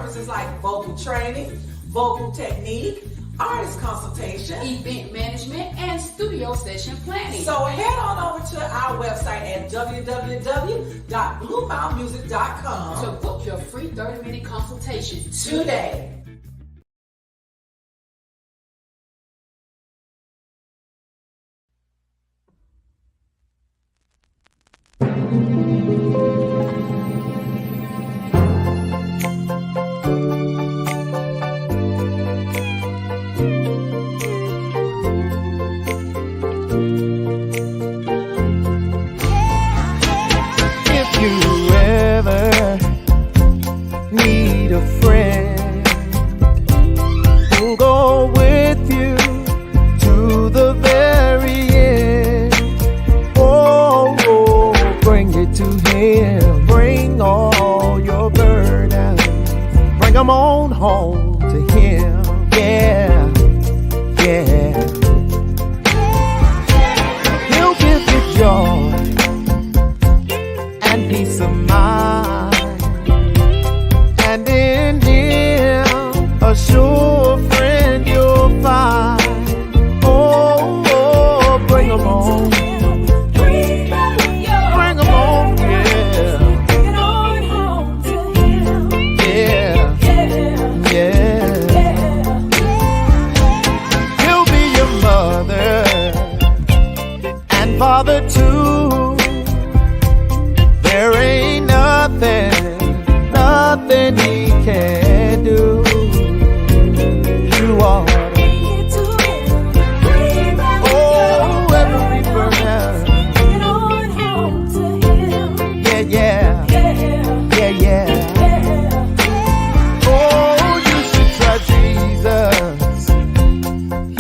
services like vocal training, vocal technique, artist consultation, event management, and studio session planning. So head on over to our website at www.bluemilemusic.com to book your free 30-minute consultation today. Come on home to him, yeah, yeah. He'll give you joy and peace of mind, and in him a sure friend you'll find. Oh, oh, bring him home. Father too, there ain't nothing he can do. You are every burden. Yeah. Oh, you should try Jesus.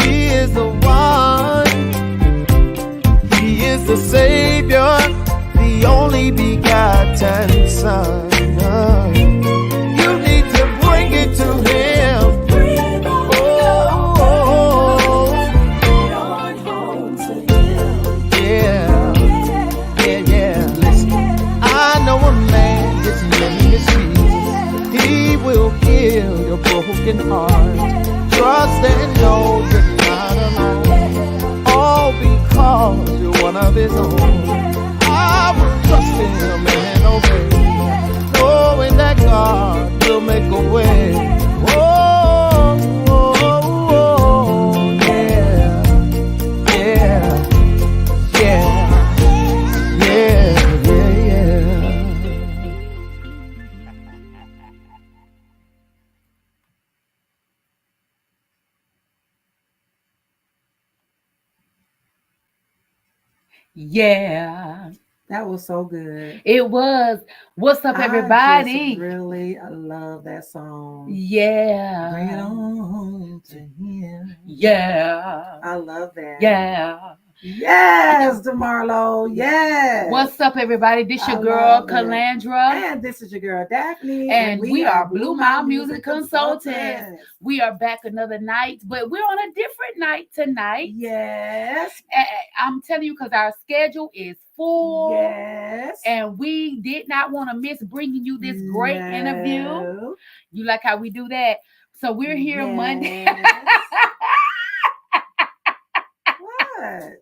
He is the one. The Savior, the only begotten Son. You need to bring it to him. Yeah. Listen, I know a man, his name is Jesus. He will heal your broken heart. Trust and know you're not alone. All because you're one of his own. I will trust in him and obey, knowing that God will make a way. Oh, yeah. Yeah. That was so good. It was. What's up, everybody? I really love that song. Yeah. Bring it on to him. Yeah. I love that. Yeah. Yes, DeMarlo. Yes. What's up, everybody? This your girl, Calandra. And this is your girl, Daphne. And we are BlueMile Music Consultants. We are back another night, but we're on a different night tonight. Yes. I'm telling you, because our schedule is full. Yes. And we did not want to miss bringing you this great interview. You like how we do that? So we're here Monday. What?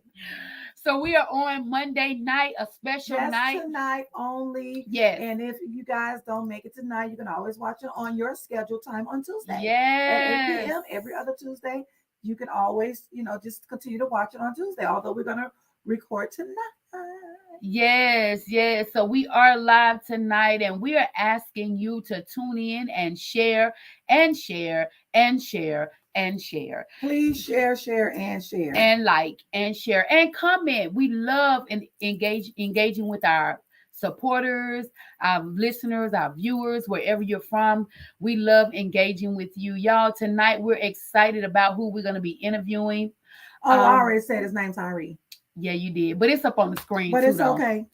So we are on Monday night, a special night. Tonight only. Yes. And if you guys don't make it tonight, you can always watch it on your scheduled time on Tuesday. Yes. At 8 p.m. every other Tuesday. You can always, just continue to watch it on Tuesday, although we're going to record tonight. Yes. So we are live tonight, and we are asking you to tune in and share and share and share and share. Please share and share. And like and share and comment. We love engaging with our supporters, our listeners, our viewers, wherever you're from. We love engaging with you. Y'all, tonight we're excited about who we're going to be interviewing. I already said his name, Tyree. Yeah, you did. But it's up on the screen. But it's okay.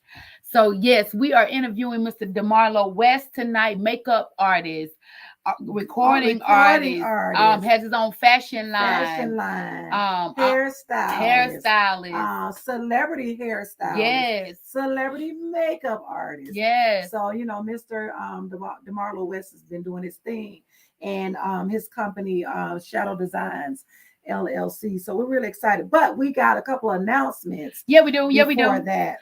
So, yes, we are interviewing Mr. DeMarlo West tonight, makeup artist, recording recording artist, has his own fashion line, hairstylist, celebrity hairstylist, yes, celebrity makeup artist. yes. So Mr. DeMarlo West has been doing his thing, and his company Shadow Designs LLC. So we're really excited. But we got a couple announcements. Yeah, we do. Yeah, we do. For that.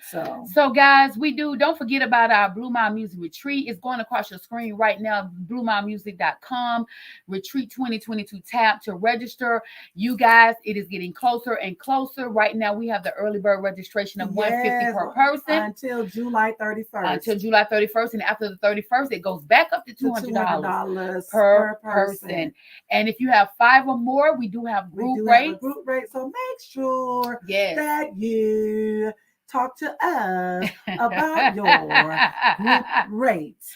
So guys, we do. Don't forget about our BlueMile Music Retreat. It's going across your screen right now. BlueMileMusic.com Retreat 2022 tab to register. You guys, it is getting closer and closer. Right now, we have the early bird registration of $150 per person until July 31st. Until July 31st, and after the 31st, it goes back up to $200 per person. And if you have 5 or more, we do have group rates. So make sure yes. that you talk to us about your group rates.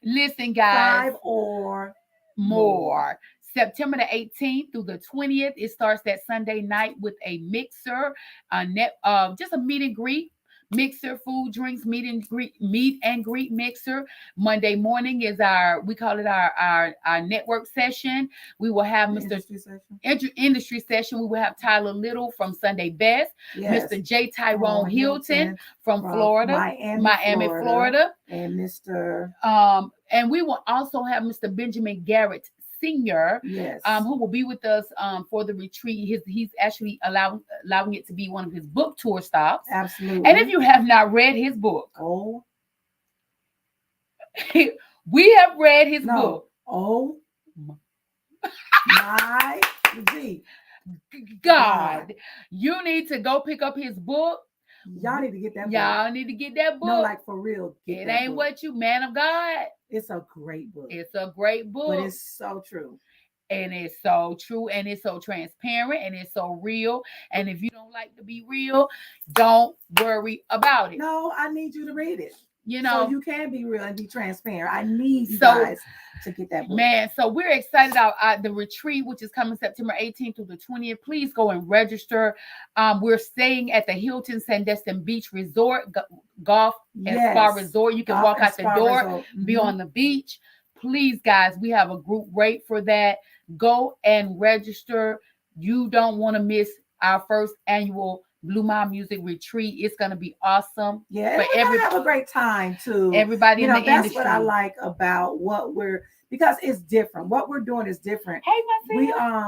Listen, guys. 5 or more. September the 18th through the 20th. It starts that Sunday night with a mixer, just a meet and greet. Mixer, food, drinks, meet and greet mixer. Monday morning is we call it our network session. We will have industry session. We will have Tyler Little from Sunday Best, Mr. J. Tyrone Hilton from Florida, Miami, Florida, and Mr. And we will also have Mr. Benjamin Garrett Senior, who will be with us for the retreat. He's actually allowing it to be one of his book tour stops. Absolutely. And if you have not read his book, we have read his book. Oh my God, you need to go pick up his book. Y'all need to get that book. Y'all need to get that book. No, like for real. It ain't what you, man of God. It's a great book. It's a great book. But it's so true. And it's so true. And it's so transparent. And it's so real. And if you don't like to be real, don't worry about it. No, I need you to read it. So you can be real and be transparent. I need you guys to get that book. Man, so we're excited about the retreat, which is coming September 18th through the 20th. Please go and register. We're staying at the Hilton Sandestin Beach Resort, Golf and Spa Resort. You can walk out the door, be on the beach. Please, guys, we have a group rate for that. Go and register. You don't want to miss our first annual BlueMile Music Retreat. It's going to be awesome. Yeah, we're going to have a great time too. Everybody in the that's industry. What I like about because it's different. What we're doing is different. Hey,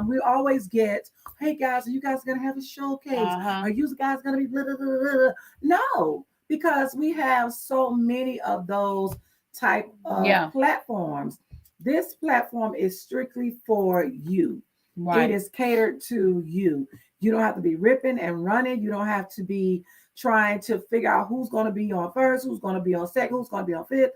we always get, hey guys, are you guys going to have a showcase? Are you guys going to be blah, blah, blah, blah? No, because we have so many of those type of platforms. This platform is strictly for you. Right. It is catered to you. You don't have to be ripping and running. You don't have to be trying to figure out who's going to be on first, who's going to be on second, who's going to be on fifth.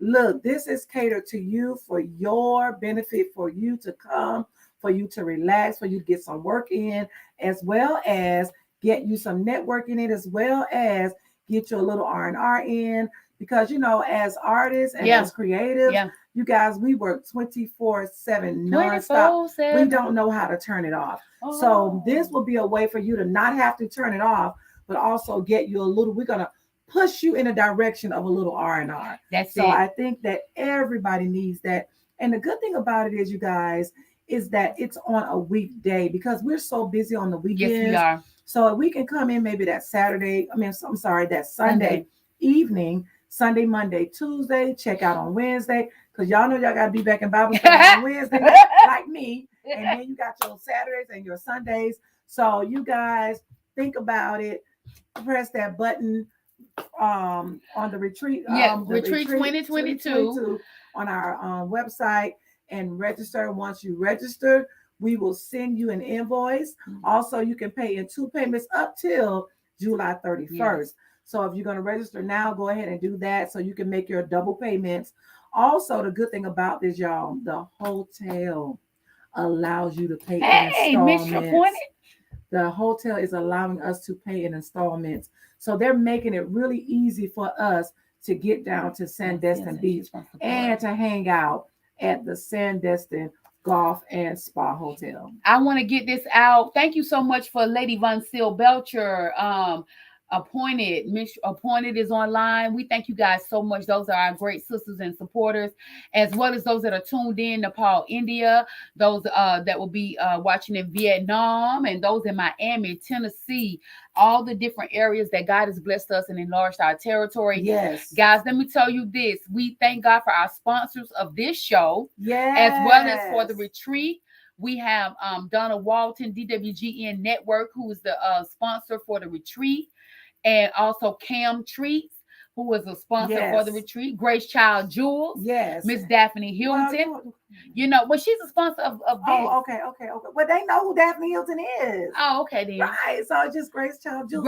Look, this is catered to you for your benefit, for you to come, for you to relax, for you to get some work in, as well as get you some networking in, as well as get you a little R&R in. Because, as artists and as creatives, you guys, we work 24/7 nonstop. We don't know how to turn it off. So this will be a way for you to not have to turn it off, but also get you we're going to push you in a direction of a little R&R. So I think that everybody needs that. And the good thing about it is, you guys, is that it's on a weekday because we're so busy on the weekends. Yes, we are. So we can come in maybe that that Sunday evening, Sunday, Monday, Tuesday, check out on Wednesday, because y'all know y'all got to be back in Bible study on Wednesday, like me. And then you got your Saturdays and your Sundays. So you guys think about it. Press that button on the retreat. Retreat 2022 on our website and register. Once you register, we will send you an invoice. Also, you can pay in 2 payments up till July 31st. Yes. So if you're going to register now, go ahead and do that so you can make your double payments. Also, the good thing about this, y'all, the hotel allows you to pay in installments. The hotel is allowing us to pay in installments. So they're making it really easy for us to get down to Sandestin Beach and to hang out at the Sandestin Golf and Spa Hotel. I want to get this out. Thank you so much for Lady Von Seal Belcher. Miss Appointed is online. We thank you guys so much. Those are our great sisters and supporters, as well as those that are tuned in, Nepal, India, those that will be watching in Vietnam, and those in Miami, Tennessee, all the different areas that God has blessed us and enlarged our territory. Yes. Guys, let me tell you this. We thank God for our sponsors of this show, yes, as well as for the retreat. We have Donna Walton, DWGN Network, who is the sponsor for the retreat. And also Cam Treats, who is a sponsor for the retreat. Grace Child Jewels. Yes. Miss Daphne Hilton. Well, she's a sponsor of this. Oh, okay. Well, they know who Daphne Hilton is. Oh, okay then. Right. So it's just Grace Child Jewels.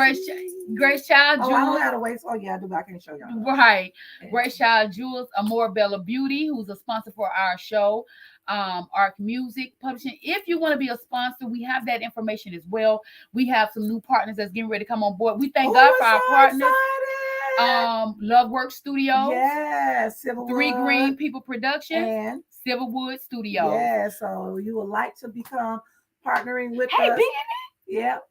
Grace Child Jewels. Oh, I don't have to wait. Oh, yeah, I do, but I can show y'all. Right. Yeah. Grace Child Jewels, Amore Bella Beauty, who's a sponsor for our show. Arc Music Publishing. If you want to be a sponsor, we have that information as well. We have some new partners that's getting ready to come on board. We thank God for our partners. Love Work Studios. Yes, Three Green People Productions and Silverwood Studios. Yeah, so you would like to become partnering with us. Bennett. Yep.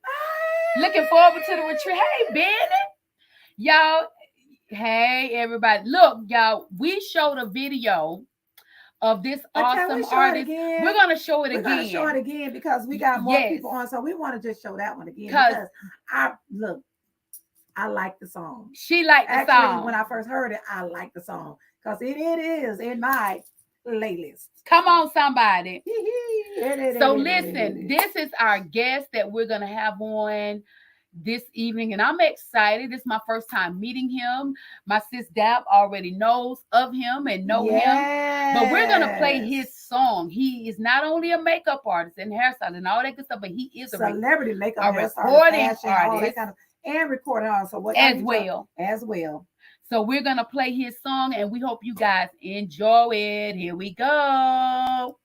Looking forward to the retreat. Hey, Bennett. Y'all, hey, everybody. Look, y'all, we showed a video of this awesome artist. We're gonna show it again because we got more people on, so we want to just show that one again because I like the song. She liked the song. When I first heard it, I liked the song because it is in my playlist. Come on, somebody. So listen, this is our guest that we're gonna have on this evening, and I'm excited. This is my first time meeting him. My sis Dab already knows of him and know him, but we're gonna play his song. He is not only a makeup artist and hairstylist and all that good stuff, but he is a celebrity makeup artist, recording artist, and recording also as well. So we're gonna play his song, and we hope you guys enjoy it. Here we go.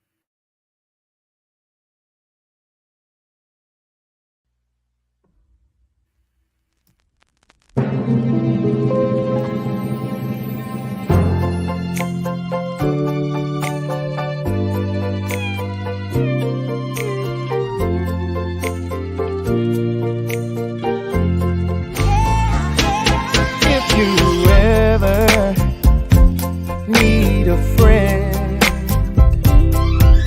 Need a friend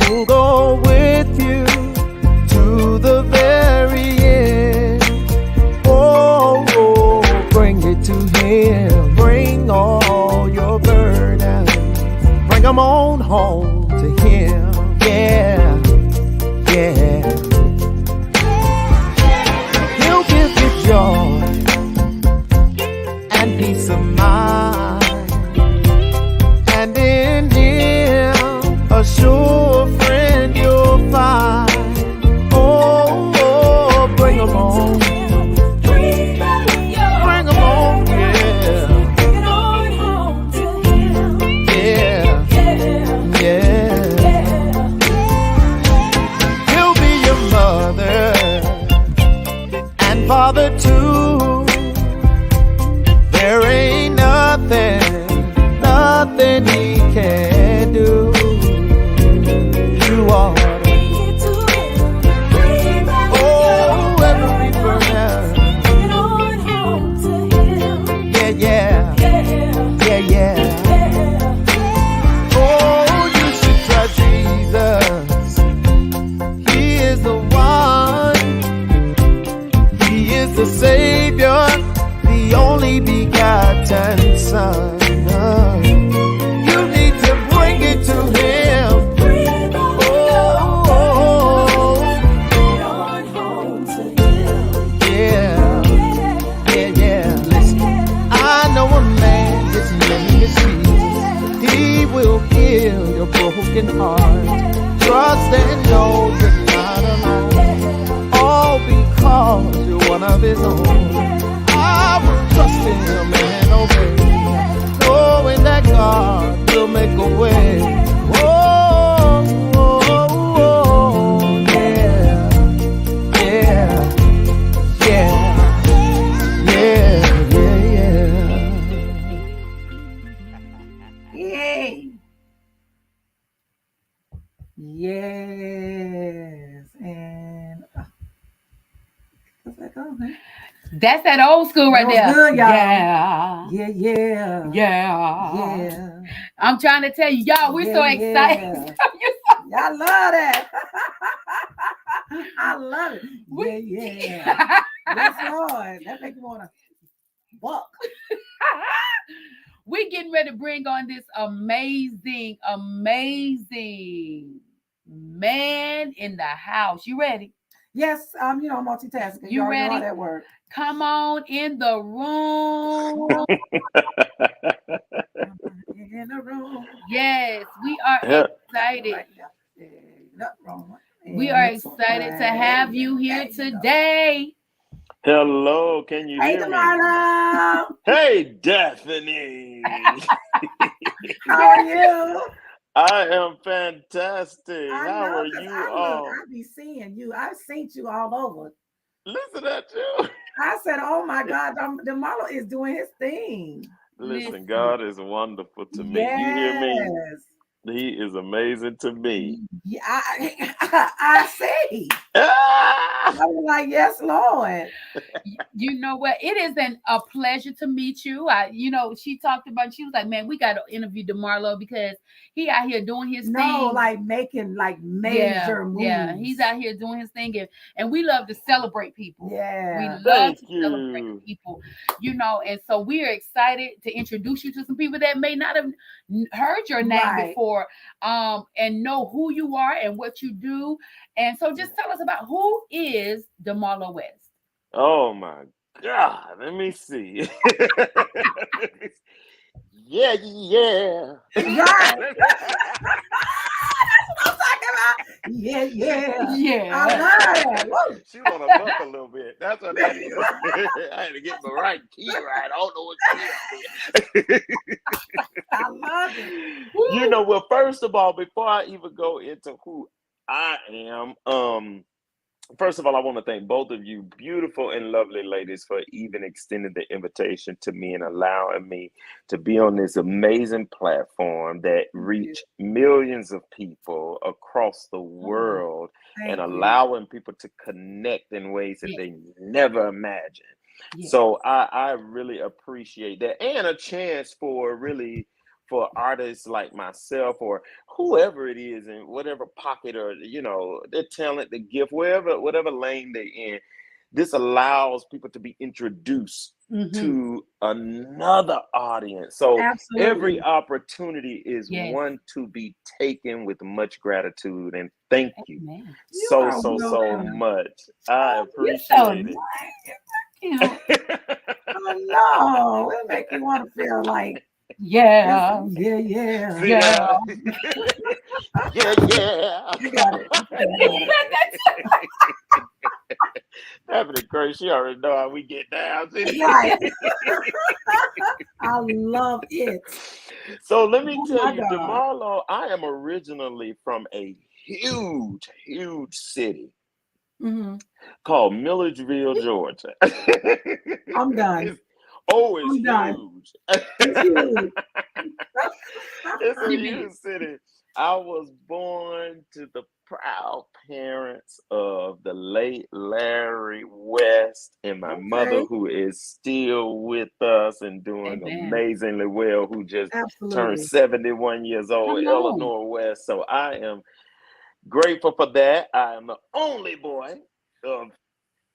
who'll go with you to the very end. Oh, bring it to him. Bring all your burdens. Bring them on home to him. Yeah. He'll give you joy and peace of mind. And in him, a sure friend you'll find. Oh, bring them on. Bring them on, yeah. He'll be your mother and father too. There ain't nothing he can do. You ought to every burden. Yeah. Oh, you should try Jesus. He is the one. He is the Savior, the only begotten Son. Your broken heart, trust and know you're not alone. All because you're one of his own. I will trust in him and obey, knowing that God will make a way. That's that old school right there. Good, y'all. Yeah. Yeah, yeah. Yeah. Yeah. I'm trying to tell you, y'all, we're so excited. Y'all love that. I love it. Yeah. Yes, Lord. That makes me want to buck. We're getting ready to bring on this amazing man in the house. You ready? Yes, multitasking. You ready? Know how that works. Come on in the room. In the room. Yes, we are excited. We are excited to have you here today. Hello, can you hear DeMarlo. me? Hey, Daphne. How are you? I am fantastic. How are you all? I be seeing you. I've seen you all over. Listen at you. I said, oh my God, DeMarlo is doing his thing. Listen, God is wonderful to me. Yes. You hear me? He is amazing to me. Yeah, I see. I was like, yes, Lord. You know what? It is a pleasure to meet you. She talked about, she was like, man, we got to interview DeMarlo because he out here doing his thing. Like making major moves. Yeah, he's out here doing his thing. And we love to celebrate people. Yeah. We love to celebrate people, and so we are excited to introduce you to some people that may not have heard your name before, and know who you are and what you do. And so just tell us about who is DeMarlo West. Oh my God, let me see. Yeah. Right. I'm talking about. Yeah. I love it. She want to buck a little bit. That's what that is. I had to get the right key right. I don't know what key it is. I love it. Well, first of all, before I even go into who I am, first of all, I want to thank both of you, beautiful and lovely ladies, for even extending the invitation to me and allowing me to be on this amazing platform that reach millions of people across the world and allowing people to connect in ways that they never imagined. So I really appreciate that, and a chance for artists like myself or whoever it is in whatever pocket or their talent, the gift, whatever lane they're in, this allows people to be introduced to another audience. So every opportunity is one to be taken with much gratitude, and thank you so much. I appreciate it. Oh no, it make you want to feel like yeah. Yeah. You got it. Definitely great. She already know how we get down. Right. I love it. So let me tell you, DeMarlo, I am originally from a huge city called Milledgeville, Georgia. I'm done. It's huge. It's huge. It's a huge city. I was born to the proud parents of the late Larry West and my mother, who is still with us and doing amazingly well, who just turned 71 years old, Eleanor West. So I am grateful for that. I am the only boy.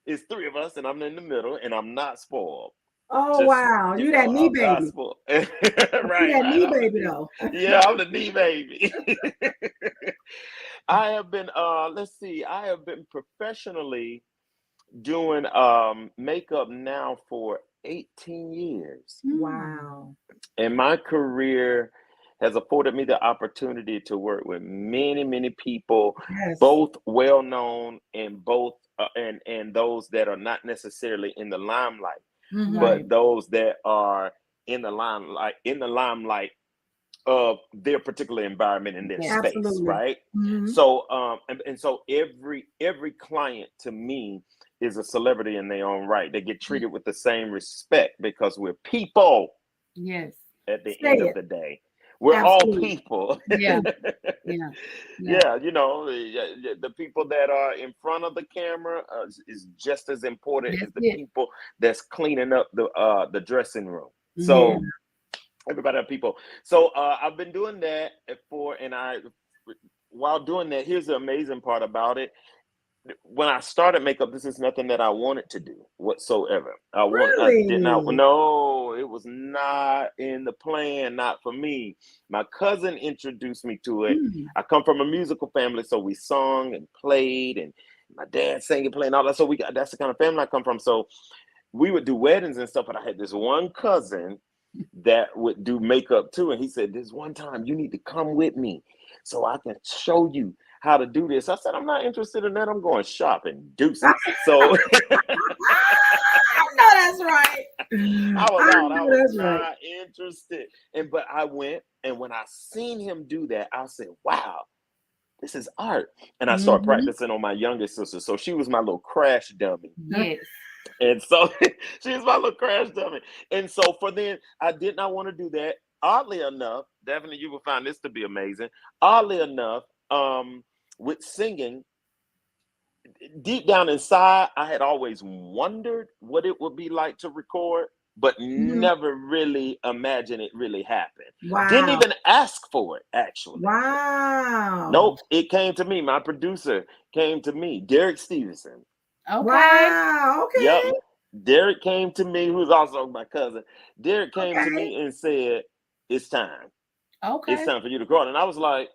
It's three of us, and I'm in the middle, and I'm not spoiled. Oh, wow. You that knee baby. Right. You that knee baby, though. Yeah, I'm the knee baby. I have been, I have been professionally doing makeup now for 18 years. Wow. And my career has afforded me the opportunity to work with many, many people, both well-known and and those that are not necessarily in the limelight. But those that are in the limelight of their particular environment in their space, right? So so every client to me is a celebrity in their own right. They get treated with the same respect because we're people. Yes. At the end of the day, We're Absolutely. all people. Yeah. Yeah, you know, the people that are in front of the camera is just as important That's as the people that's cleaning up the dressing room. Yeah. So everybody have people. So I've been doing that while doing that, here's the amazing part about it. When I started makeup, this is nothing that I wanted to do whatsoever. I did not. Really? No, it was not in the plan. Not for me. My cousin introduced me to it. I come from a musical family, so we sung and played, and my dad sang and played and all that. So that's the kind of family I come from. So we would do weddings and stuff. But I had this one cousin that would do makeup too, and he said, "This one time you need to come with me, so I can show you how to do this." I said, "I'm not interested in that. I'm going shopping. Deuces." So I know that's right. I was not interested. But I went, and when I seen him do that, I said, "Wow, this is art." And I started practicing on my youngest sister. So she was my little crash dummy. Yes. And so she was my little crash dummy. And so for then, I did not want to do that. Oddly enough, definitely you will find this to be amazing. Oddly enough, with singing, deep down inside, I had always wondered what it would be like to record, but never really imagined it really happened. Wow. Didn't even ask for it, actually. Wow. Nope. It came to me. My producer came to me, Derek Stevenson. Okay. Wow. Okay. Yep. Derek came to me, who's also my cousin. Derek came to me and said, "It's time. Okay. It's time for you to record." And I was like,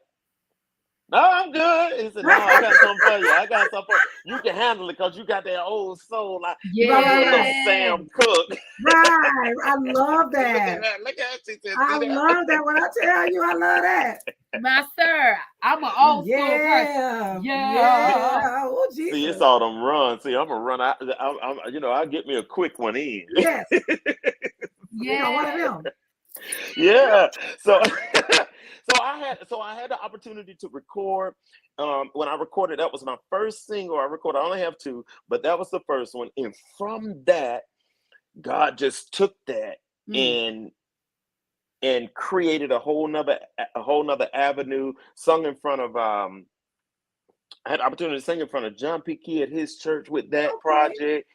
"No, I'm good." He said, "No, I got something for you. I got something for you. You can handle it because you got that old soul. Like, you got a little Sam Cooke." Right. I love that. Look at she said, I love that. When I tell you, I love that. My sir, I'm an old school person. Yeah. Oh, Jesus. See, it's all them runs. See, I'm gonna run out. I'll get me a quick one in. Yes. Yeah. One of them. Yeah. So I had the opportunity to record. When I recorded, that was my first single I recorded. I only have two, but that was the first one. And from that, God just took that and created a whole nother avenue. Sung in front of I had the opportunity to sing in front of John P. Key at his church with that project.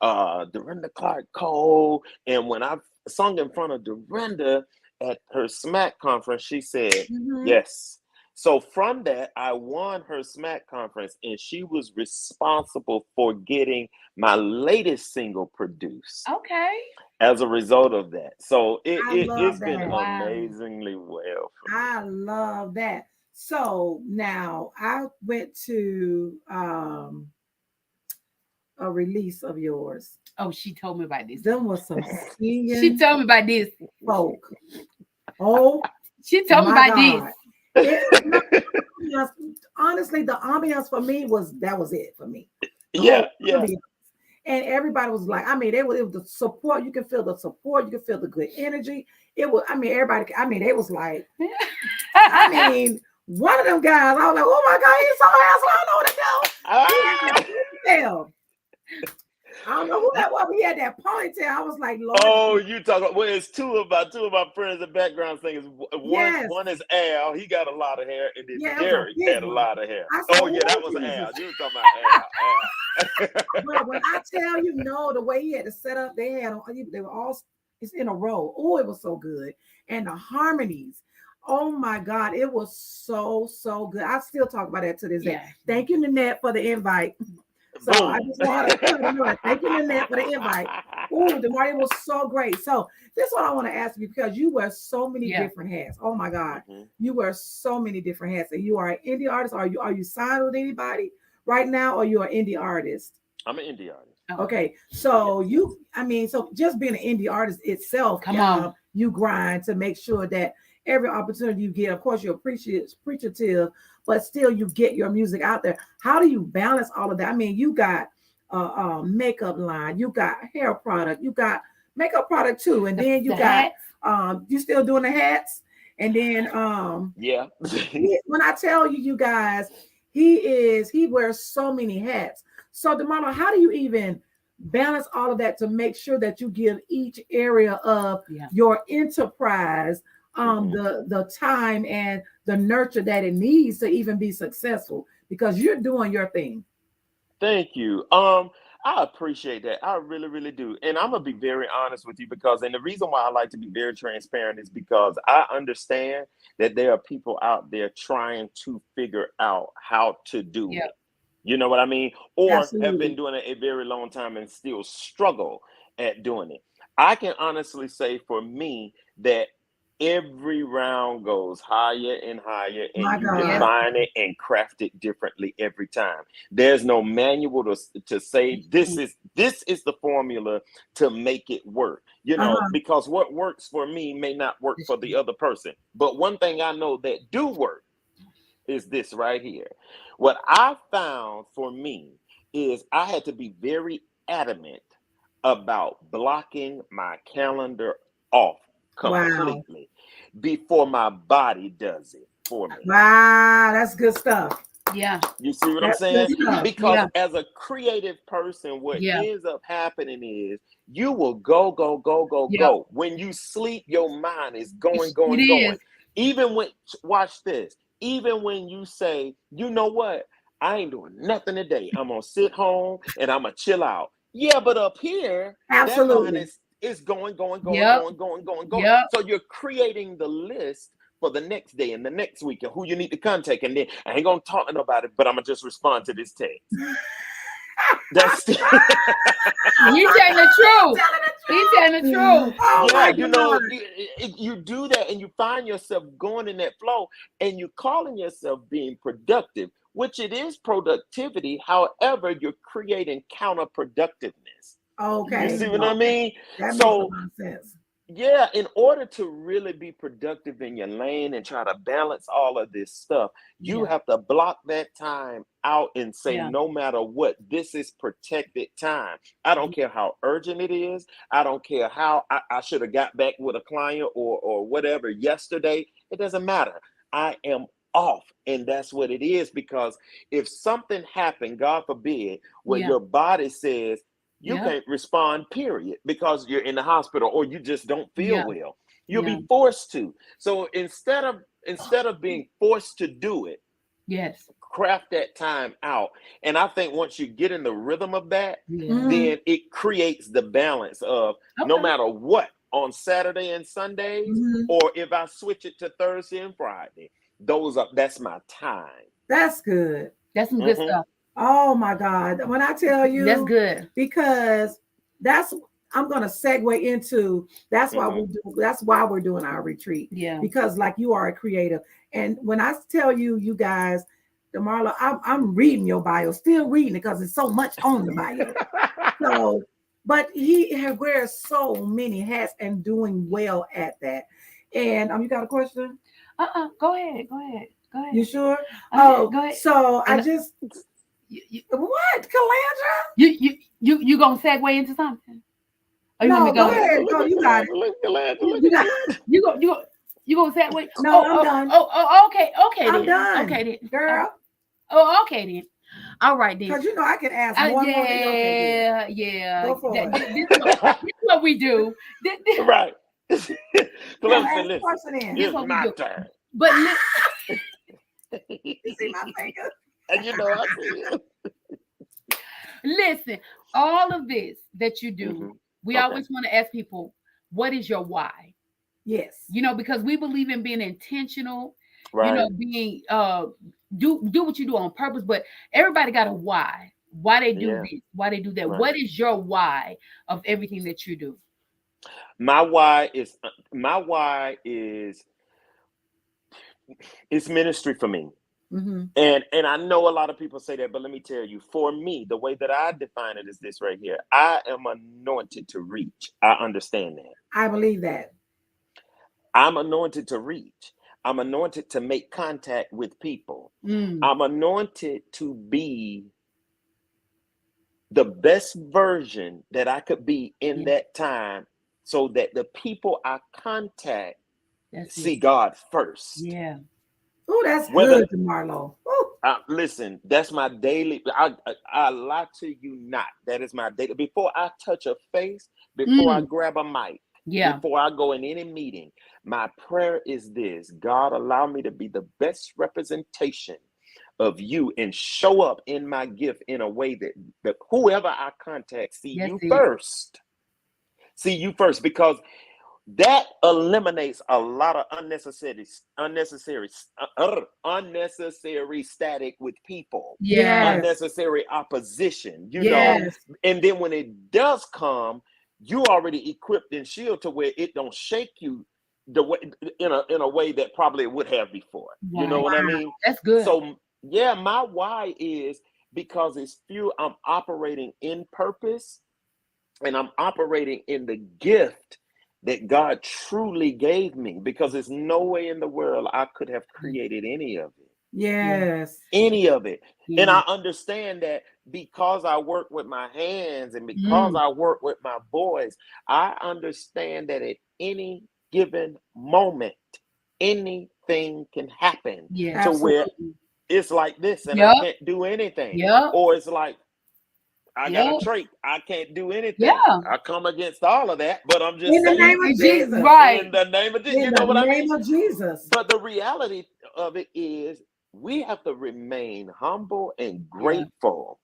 Dorinda Clark Cole, and when I sung in front of Dorinda at her SMAC conference, she said yes. So from that, I won her SMAC conference, and she was responsible for getting my latest single produced. Okay. As a result of that. So it's been Wow. amazingly well for me. I love that. So now I went to a release of yours. Oh, she told me about this. Them was some singing. She told me about this. Folk. Oh, she told me about God. Honestly, the ambiance for me was it for me. Yeah. And everybody was like, it was the support. You can feel the support. You can feel the good energy. It was, everybody. It was like, one of them guys. I was like, oh my God, he's so handsome. I don't know what to do. I don't know who that was. We had that ponytail. I was like, Lord. Oh, you talking? Well, it's two of my friends and background singers. One is Al. He got a lot of hair, and then Derek had a lot of hair. Said, that was Al. You were talking about Al. But when I tell you, the way he had to set up, they were all it's in a row. Oh, it was so good, and the harmonies. Oh my God, it was so good. I still talk about that to this day. Thank you, Nanette, for the invite. So I just want to thank you, Nanette, for the invite. Ooh, DeMarlo was so great. So this is what I want to ask you, because you wear so many different hats. Oh my God, you wear so many different hats. And you are an indie artist. Are you signed with anybody right now, or you are an indie artist? I'm an indie artist. Okay, so so just being an indie artist itself, you grind to make sure that every opportunity you get, of course, you're appreciative, but still you get your music out there. How do you balance all of that? You got a makeup line, you got hair product, you got makeup product too, and then you got you still doing the hats, and then when I tell you guys, he wears so many hats. So DeMarlo, how do you even balance all of that to make sure that you give each area of your enterprise the time and the nurture that it needs to even be successful, because you're doing your thing. Thank you. I appreciate that. I really, really do. And I'm gonna be very honest with you because, and the reason why I like to be very transparent is because I understand that there are people out there trying to figure out how to do it. You know what I mean? Or have been doing it a very long time and still struggle at doing it. I can honestly say for me that every round goes higher and higher, and you define it and craft it differently every time. There's no manual to say this is the formula to make it work, you know, because what works for me may not work for the other person. But one thing I know that do work is this right here. What I found for me is I had to be very adamant about blocking my calendar off completely before my body does it for me. Wow, that's good stuff. Yeah. You see what I'm saying? Because as a creative person, what ends up happening is you will go. When you sleep, your mind is going. Even when, watch this, even when you say, you know what, I ain't doing nothing today. I'm gonna sit home and I'm gonna chill out. Yeah, but up here, absolutely, that mind is going. So you're creating the list for the next day and the next week and who you need to contact. And then I ain't gonna talk to nobody, but I'm gonna just respond to this text. That's you telling the truth. He's telling the truth. Yeah, you know, you do that and you find yourself going in that flow and you're calling yourself being productive, which it is productivity. However, you're creating counterproductiveness. Okay. You see what I mean? That makes a lot of sense. Yeah, in order to really be productive in your lane and try to balance all of this stuff, you have to block that time out and say, no matter what, this is protected time. I don't care how urgent it is. I don't care how I should have got back with a client or whatever yesterday. It doesn't matter. I am off. And that's what it is, because if something happened, God forbid, where your body says, you can't respond, period, because you're in the hospital or you just don't feel well. You'll be forced to. So instead of being forced to do it, craft that time out. And I think once you get in the rhythm of that, then it creates the balance of no matter what, on Saturday and Sundays, or if I switch it to Thursday and Friday, that's my time. That's good. That's some good stuff. Oh my God. When I tell you, that's good, because I'm going to segue into, that's why we're doing our retreat. Yeah. Because like you are a creative. And when I tell you, you guys, DeMarlo, I'm reading your bio, still reading it because it's so much on the bio. So, but he wears so many hats and doing well at that. And you got a question? Go ahead. You sure? Go ahead. So I just... what, Calandra? You gonna segue into something? No, go ahead. Go, you got it. You gonna segue? No, I'm done. Okay. I'm then. done. Okay then, girl. Okay then. All right then. Because you know I can ask more. Yeah. Go for it. This is what we do. Right. It's my turn. But you see my finger? And you know I see it. Listen, all of this that you do, we always want to ask people, what is your why? Yes. You know, because we believe in being intentional, right. You know, being do what you do on purpose, but everybody got a why. Why they do this, why they do that. Right. What is your why of everything that you do? My why is it's ministry for me. And I know a lot of people say that, but let me tell you, for me, the way that I define it is this right here. I am anointed to reach. I understand that. I believe that. I'm anointed to reach. I'm anointed to make contact with people. I'm anointed to be the best version that I could be in that time, so that the people I contact see God first. Yeah. Oh, that's good, DeMarlo. Listen, that's my daily. I lie to you not. That is my daily. Before I touch a face, before I grab a mic, Before I go in any meeting, my prayer is this: God, allow me to be the best representation of you and show up in my gift in a way that whoever I contact see you first. See you first, because that eliminates a lot of unnecessary static with people. Unnecessary opposition, you know. And then when it does come, you already equipped and shielded to where it don't shake you the way in a way that probably it would have before. You know what I mean? That's good. So yeah, my why is because it's I'm operating in purpose, and I'm operating in the gift that God truly gave me, because there's no way in the world I could have created any of it. Any of it. And I understand that because I work with my hands and because I work with my boys, I understand that at any given moment, anything can happen to where it's like this and I can't do anything. Or it's like, I got a trait, I can't do anything. I come against all of that, but I'm just in saying, the name of Jesus. Right. In the name of Jesus, In you know the what I name mean? of Jesus. But the reality of it is we have to remain humble and grateful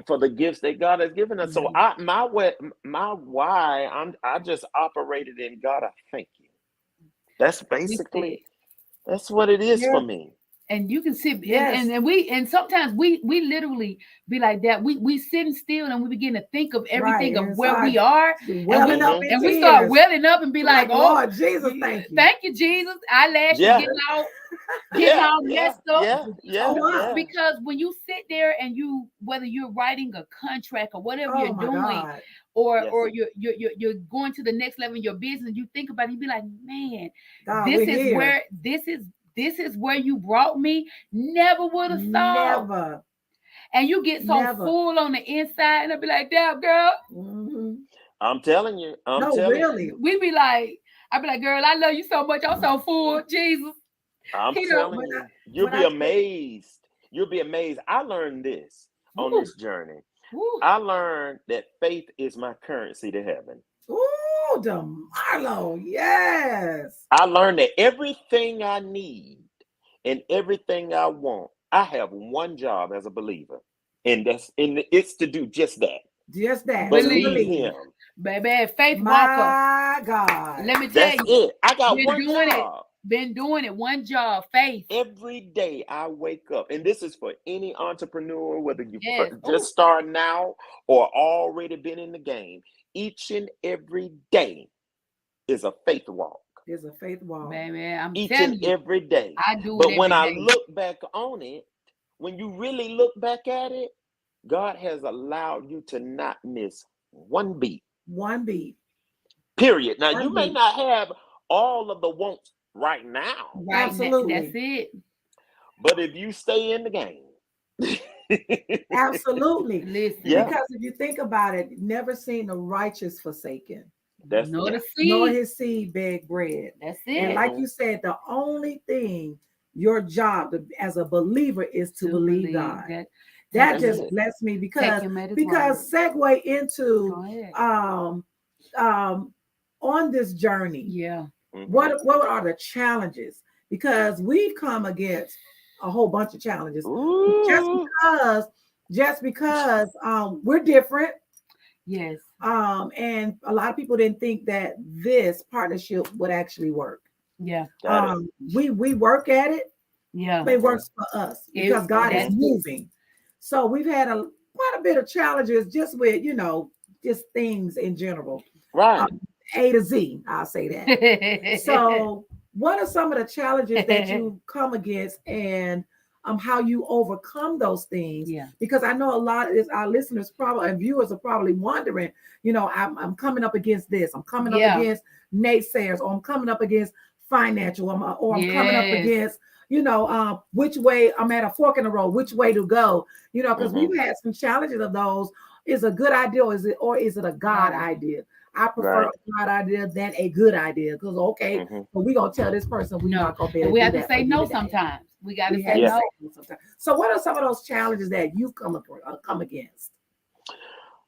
for the gifts that God has given us. So my why, I just operated in God. I thank you. That's basically, that's what it is for me. And you can sit and sometimes we literally be like that. We sitting still and we begin to think of everything of where we are, and we start welling up and be like, oh Lord Jesus, thank you Jesus. Eyelashes getting all messed up. Because when you sit there and whether you're writing a contract or whatever you're doing, or you're going to the next level in your business, you think about it, you be like, man, this is where you brought me. Never would have thought. Never. And you get so full on the inside, and I'll be like, damn, girl. I'm telling you. You. We be like, I'll be like, girl, I love you so much. I'm so full. Jesus. I'm telling you. You'll be amazed. You'll be amazed. I learned this on this journey. I learned that faith is my currency to heaven. Ooh, DeMarlo, yes. I learned that everything I need and everything I want, I have one job as a believer, and it's to do just that. Just that. Believe Him, baby. Faith walker. My God. Let me tell you, it. I got one job. Been doing it. One job. Faith. Every day I wake up, and this is for any entrepreneur, whether you just start now or already been in the game. Each and every day is a faith walk. Is a faith walk. Baby, I'm each telling and you, every day. I do. But when I look back on it, when you really look back at it, God has allowed you to not miss one beat. One beat. Period. Now, you may not have all of the wants right now. Right. Absolutely. That's it. But if you stay in the game. Absolutely. Listen, because if you think about it, never seen the righteous forsaken. That's nor his seed beg bread. That's it. And like you said, the only thing your job as a believer is to believe God. That just blessed me because segue into on this journey. Yeah. What are the challenges? Because we've come against a whole bunch of challenges. Just because we're different. Yes. And a lot of people didn't think that this partnership would actually work. Yeah. We work at it. Yeah. But it works for us because God is moving. So we've had quite a bit of challenges just with, just things in general. Right. A to Z, I'll say that. So what are some of the challenges that you come against and how you overcome those things? Yeah. Because I know a lot of our listeners probably and viewers are probably wondering, I'm coming up against this. I'm coming up against naysayers, or I'm coming up against financial, or I'm coming up against, which way I'm at a fork in the road, which way to go, because we've had some challenges of those. Is a good idea or is it a God idea? I prefer a God idea than a good idea because but we're gonna tell this person we're not gonna be able to we have do to say no sometimes. We gotta say no. Sometimes. So what are some of those challenges that you've come against?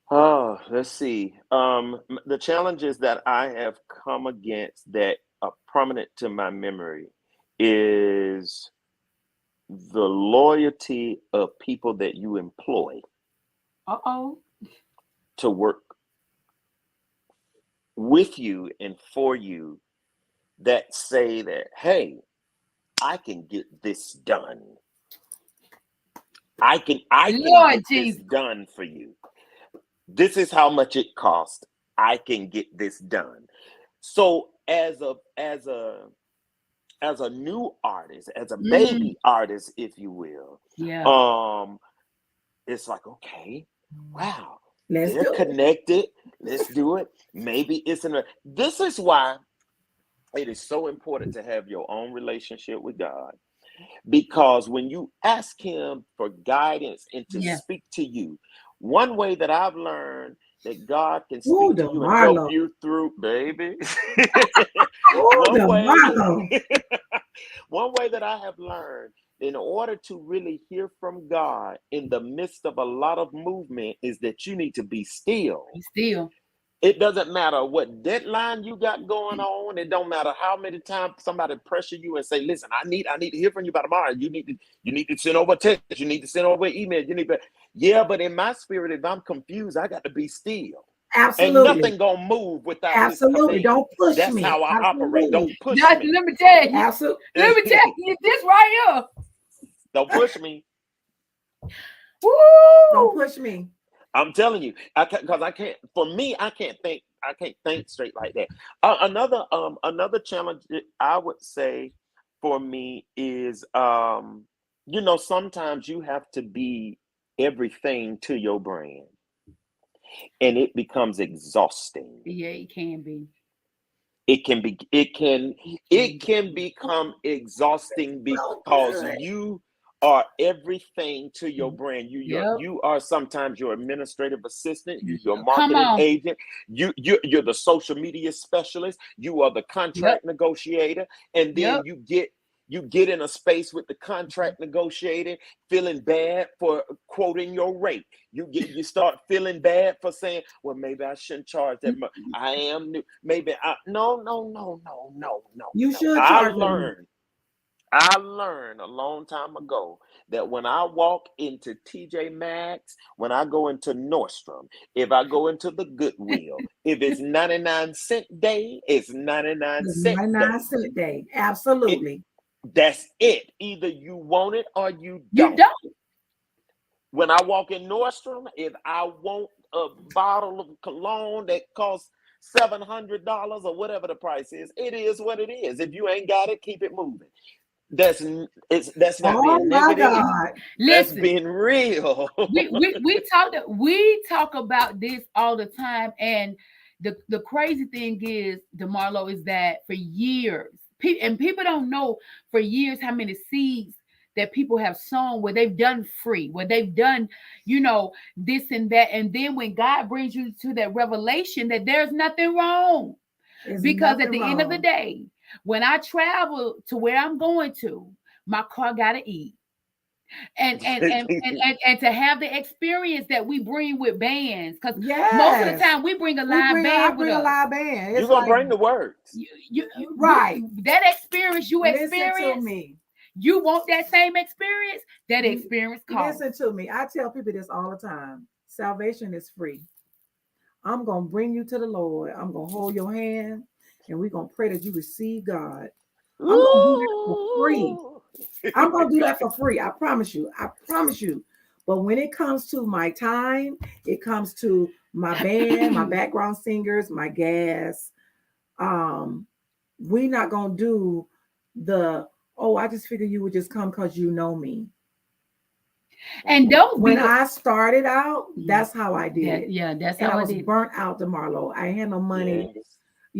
Oh, let's see. The challenges that I have come against that are prominent to my memory is the loyalty of people that you employ to work with you and for you, that say that, hey, I can get this done. I can get this done for you. This is how much it costs. I can get this done. So as a new artist, as a baby artist, if you will, it's like, okay, wow, they're connected. Let's do it. Maybe it's this is why it is so important to have your own relationship with God. Because when you ask him for guidance and to speak to you, one way that I've learned that God can speak to you and help you through, baby. One way that I have learned in order to really hear from God in the midst of a lot of movement is that you need to be still. It doesn't matter what deadline you got going on. It don't matter how many times somebody pressure you and say, listen, I need to hear from you by tomorrow. You need to send over a text. You need to send over an email. But in my spirit, if I'm confused, I got to be still. Absolutely. Ain't nothing gonna move without absolutely. Don't push That's me. how I operate. Don't push me. Let me tell you. Absolutely. Let me tell you this right here. Don't push me. Woo! Don't push me. I'm telling you, because I can't. For me, I can't think straight like that. Another challenge I would say for me is, sometimes you have to be everything to your brand, and it becomes exhausting. Yeah, it can be. It can become exhausting because you are everything to your brand. You are sometimes your administrative assistant, your marketing agent, you're the social media specialist, you are the contract negotiator, and then you get in a space with the contract negotiator feeling bad for quoting your rate. You start feeling bad for saying, well, maybe I shouldn't charge that much. I am new. No. You should charge them. I learned a long time ago that when I walk into TJ Maxx, when I go into Nordstrom, if I go into the Goodwill, if it's 99-cent day, it's 99-cent day. Absolutely. That's it. Either you want it or you don't. When I walk in Nordstrom, if I want a bottle of cologne that costs $700 or whatever the price is, it is what it is. If you ain't got it, keep it moving. That's not being negative. God. That's being real. we talk about this all the time, and the crazy thing is, DeMarlo, is that for years, people don't know for years how many seeds that people have sown where they've done free, where they've done, this and that, and then when God brings you to that revelation that there's nothing wrong, because at the end of the day, when I travel to where I'm going to, my car gotta eat. And to have the experience that we bring with bands, because most of the time we bring a live band with us. You're gonna bring the words. Right. That experience you experience. Listen to me. You want that same experience? That experience costs. Listen to me. I tell people this all the time. Salvation is free. I'm gonna bring you to the Lord. I'm gonna hold your hand. And we're going to pray that you receive God. I'm going to do that for free. I'm going to do that for free. I promise you. But when it comes to my time, it comes to my band, my background singers, my gas, we're not going to do I just figured you would just come because you know me. And when I started out, that's how I did it. Yeah, that's how I was burnt out, DeMarlo. I had no money. Yes.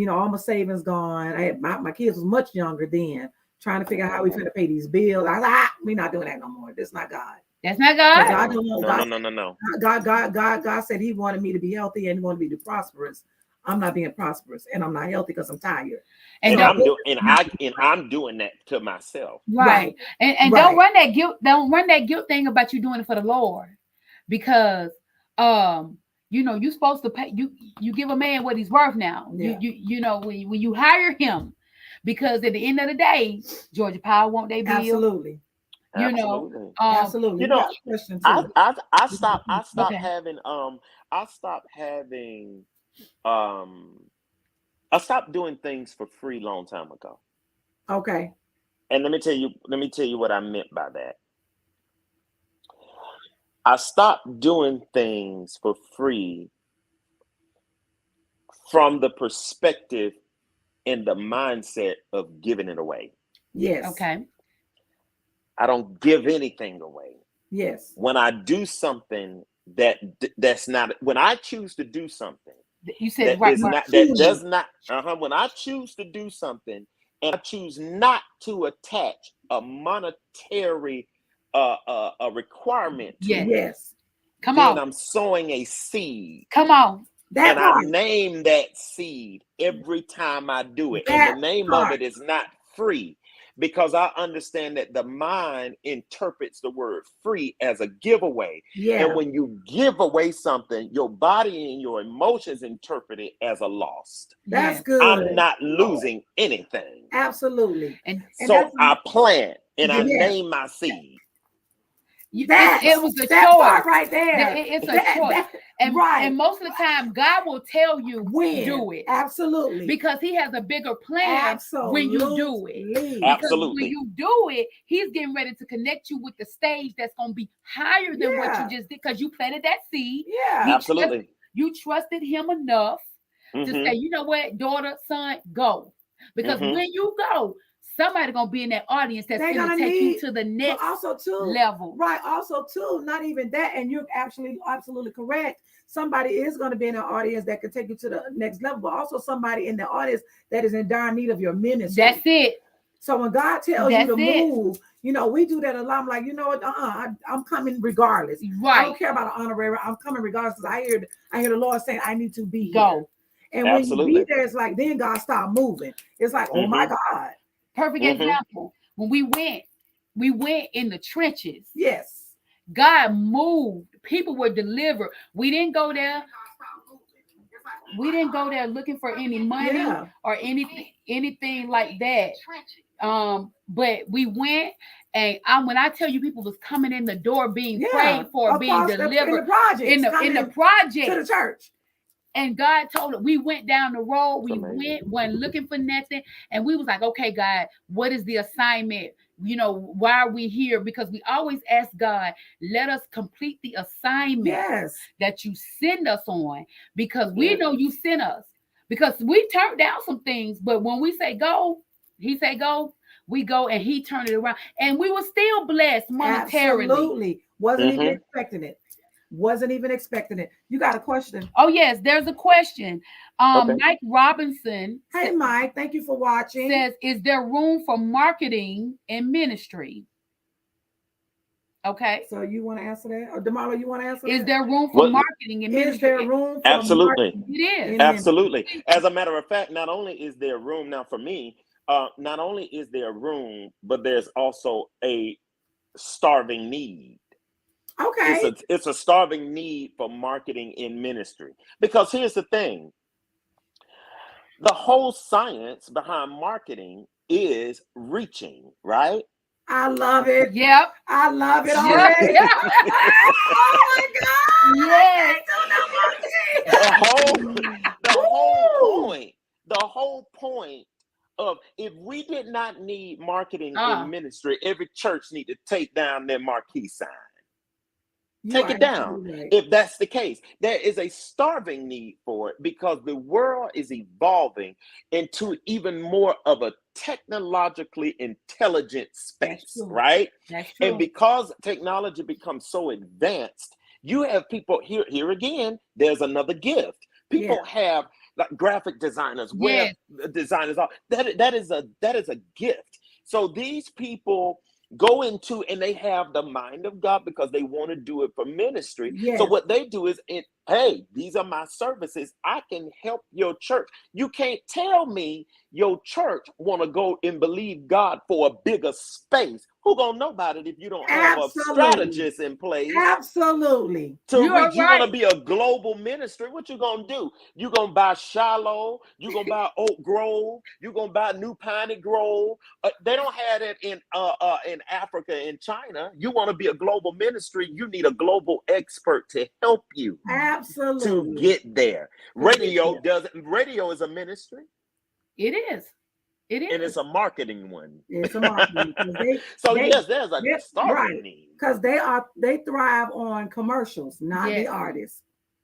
All my savings gone. I had my kids was much younger then, trying to figure out how we finna pay these bills. I was like, we're not doing that no more. That's not God. That's not God. No. God said He wanted me to be healthy and He wanted me to be prosperous. I'm not being prosperous, and I'm not healthy because I'm tired. And I'm doing that to myself. Right. And don't run that guilt thing about you doing it for the Lord, because you know, you're supposed to pay. You give a man what he's worth now. Yeah. You know, when you hire him, because at the end of the day, Georgia Power want their bill. Absolutely. You know, absolutely. You know, question too. I stopped Okay. having I stopped doing things for free long time ago. Okay. And let me tell you what I meant by that. I stopped doing things for free from the perspective and the mindset of giving it away. Yes. Okay. I don't give anything away. Yes. When I do something that's not, when I choose to do something, you said when I choose to do something and I choose not to attach a monetary a requirement to it, yes. Come then on. I'm sowing a seed. Come on. That and part. I name that seed every time I do it. That And the name part. of it is not free, because I understand that the mind interprets the word free as a giveaway. Yeah. And when you give away something, your body and your emotions interpret it as a loss. That's good. I'm not losing anything. Absolutely. And So I plant and I Yeah. name my seed. It was a that choice part right there. It's a choice. And most of the time, God will tell you when do it. Absolutely. Because He has a bigger plan when you do it. Because Absolutely. when you do it, He's getting ready to connect you with the stage that's going to be higher than what you just did, because you planted that seed. Yeah. Absolutely. You trusted Him enough to say, you know what, daughter, son, go. Because when you go, somebody gonna be in that audience that's gonna take you to the next level. Right. Also, too, not even that, and you're absolutely correct. Somebody is going to be in an audience that can take you to the next level, but also somebody in the audience that is in dire need of your ministry. That's it. So when God tells you to move, you know, we do that a lot. I'm like, you know what? I'm coming regardless. Right. I don't care about an honorary. I'm coming regardless, because I hear the Lord saying I need to be go. Here. And when you be there, it's like then God start moving. It's like, oh my God. Perfect example. When we went in the trenches. Yes. God moved. People were delivered. We didn't go there. We didn't go there looking for any money or anything like that. But we went, and when I tell you, people was coming in the door being prayed for, being delivered in the project to the church. And God told us, we went down the road, wasn't looking for nothing. And we was like, okay, God, what is the assignment? You know, why are we here? Because we always ask God, let us complete the assignment that you send us on, because we know you sent us. Because we turned down some things, but when we say go, He say go, we go, and He turned it around. And we were still blessed monetarily. Absolutely. Wasn't even expecting it. Wasn't even expecting it. You got a question? Oh, yes, there's a question. Mike Robinson. Hey, Mike, thank you for watching. Says, is there room for marketing in ministry? Okay. So you want to answer that? Or DeMarlo, you want to answer that? Is there room for marketing in ministry? Is there room for Absolutely. It is. Absolutely. As a matter of fact, not only is there room now for me, not only is there room, but there's also a starving need. Okay. It's a starving need for marketing in ministry. Because here's the thing. The whole science behind marketing is reaching, right? I love it. Yep. I love it already. Yep. Oh my God. Yes. The whole point of, if we did not need marketing in ministry, every church need to take down their marquee sign. Take it down. If that's the case, there is a starving need for it, because the world is evolving into even more of a technologically intelligent space, right? That's true. And because technology becomes so advanced, you have people here again, there's another gift. People have like graphic designers, web designers, that is a gift. So these people go into, and they have the mind of God because they want to do it for ministry. So what they do is hey, these are my services. I can help your church. You can't tell me your church want to go and believe God for a bigger space. Who gonna know about it if you don't have a strategist in place? Absolutely. To reach, you want to be a global ministry. What you gonna do? You gonna buy Shiloh? You gonna buy Oak Grove? You gonna buy New Piney Grove? They don't have it in Africa, in China. You want to be a global ministry? You need a global expert to help you. Absolutely. To get there. Radio is a ministry. It is. It is. And it's a marketing one. It's a marketing. Yes, there's a starting need. Because they thrive on commercials, not the artists.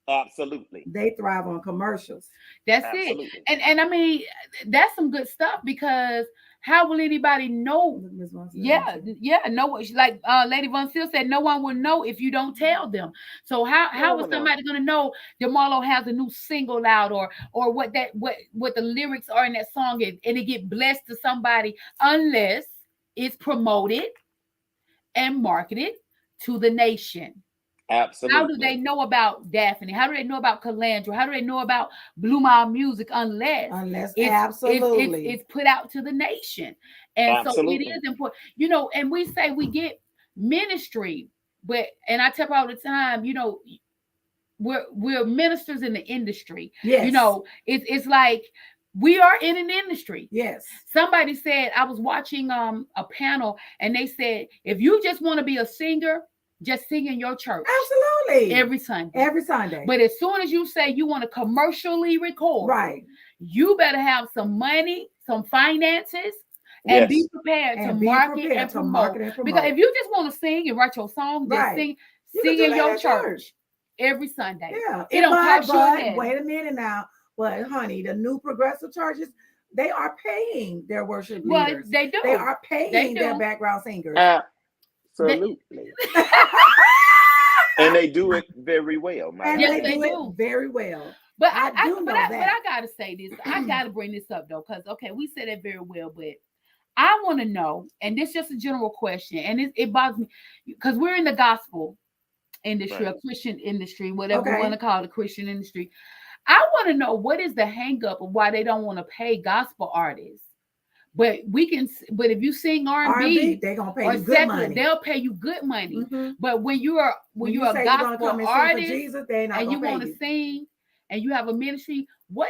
Absolutely. They thrive on commercials. That's it. And I mean, that's some good stuff, because how will anybody know? No, like Lady Von Seal said, no one will know if you don't tell them. So how is somebody going to know DeMarlo has a new single out, or what the lyrics are in that song, and it get blessed to somebody, unless it's promoted and marketed to the nation? Absolutely. How do they know about Daphne? How do they know about Calandra? How do they know about BlueMile music unless it's put out to the nation? And so it is important, and we say we get ministry, and I tell people all the time, we're ministers in the industry. Yes. It's like we are in an industry. Yes. Somebody said, I was watching a panel, and they said, if you just want to be a singer, just sing in your church. Absolutely. Every Sunday. But as soon as you say you want to commercially record, right, you better have some money, some finances, and be prepared to market and promote. Because if you just want to sing and write your song, just sing in your church every Sunday. Yeah. It don't cost you a head. Wait a minute now. But honey, the new progressive churches, they are paying their worship leaders. They do. They are paying their background singers. Absolutely. And they do it very well. They do it very well. But I gotta say this. I gotta bring this up though, because we said it very well, but I want to know, and this is just a general question, and it bothers me because we're in the gospel industry, a Christian industry, whatever you want to call it, a Christian industry. I want to know, what is the hang up of why they don't want to pay gospel artists? But if you sing R&B, they're gonna pay you good money. They'll pay you good money. Mm-hmm. But when you're a gospel artist Jesus, and you want to sing and you have a ministry, why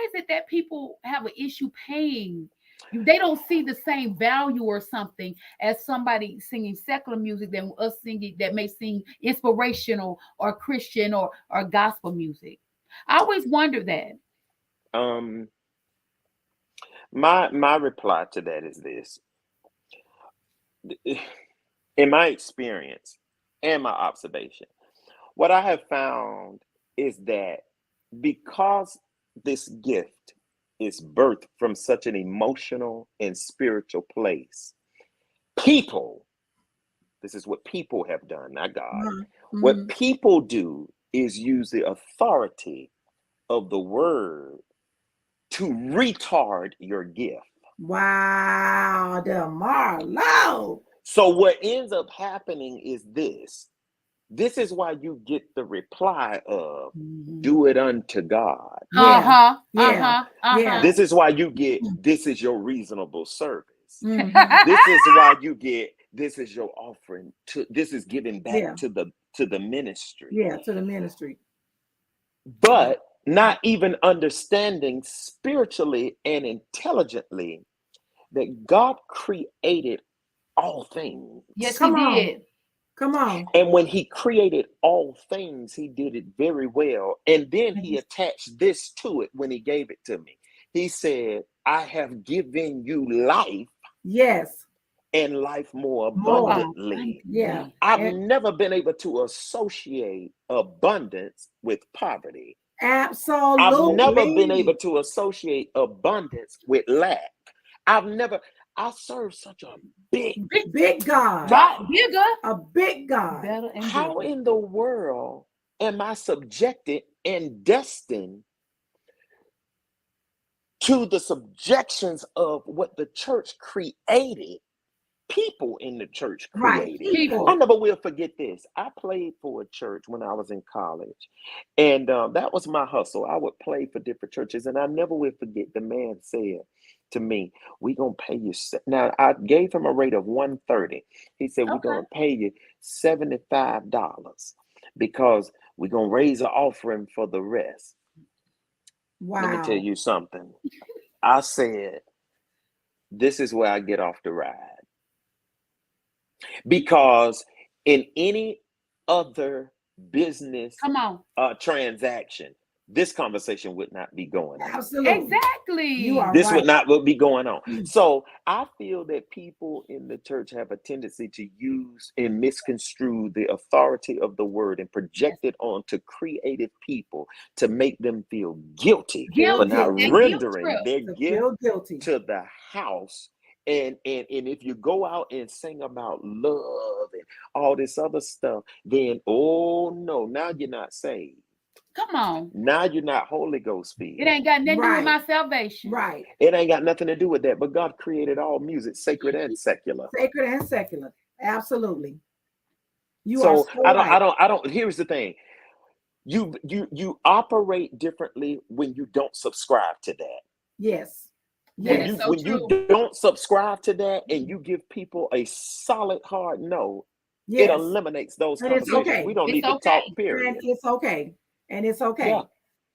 is it that people have an issue paying? They don't see the same value or something as somebody singing secular music than us singing that may sing inspirational or Christian or gospel music. I always wonder that. My reply to that is this. In my experience and my observation, what I have found is that because this gift is birthed from such an emotional and spiritual place, this is what people have done, not God. Mm-hmm. What people do is use the authority of the word to retard your gift. Wow, DeMarlo. So what ends up happening is this. This is why you get the reply of do it unto God. This is why you get this is your reasonable service. Mm-hmm. This is why you get this is your offering this is giving back to the ministry. Yeah, to the ministry. But not even understanding spiritually and intelligently that God created all things. Yes, he did. Come on. And when he created all things, he did it very well. And then he attached this to it when he gave it to me. He said, I have given you life. Yes. And life more abundantly. Yeah. I've never been able to associate abundance with poverty. Absolutely. I've never been able to associate abundance with lack. I serve such a big God. Bigger. A big God. How in the world am I subjected and destined to the subjections of what the church created people in the church Right. created. People. I never will forget this. I played for a church when I was in college, and that was my hustle. I would play for different churches, and I never will forget the man said to me, "We gonna pay you." Now I gave him a rate of $130. He said, "We're gonna pay you $75 because we're gonna raise an offering for the rest." Wow. Let me tell you something. I said, "This is where I get off the ride." Because in any other business transaction, this conversation would not be going on. Absolutely. Exactly. You are This right. would not be going on. So I feel that people in the church have a tendency to use and misconstrue the authority of the word and project it onto creative people to make them feel guilty for not rendering their gift to the house. And if you go out and sing about love and all this other stuff, then oh no, now you're not saved. Come on. Now you're not Holy Ghost filled. It ain't got nothing to do with my salvation. Right. It ain't got nothing to do with that. But God created all music, sacred and secular. Sacred and secular. Absolutely. So I don't. Here's the thing. You operate differently when you don't subscribe to that. Yes. When you don't subscribe to that and you give people a solid hard no, it eliminates those conversations. Okay. We don't need to talk, period. And it's okay. And it's okay. Yeah.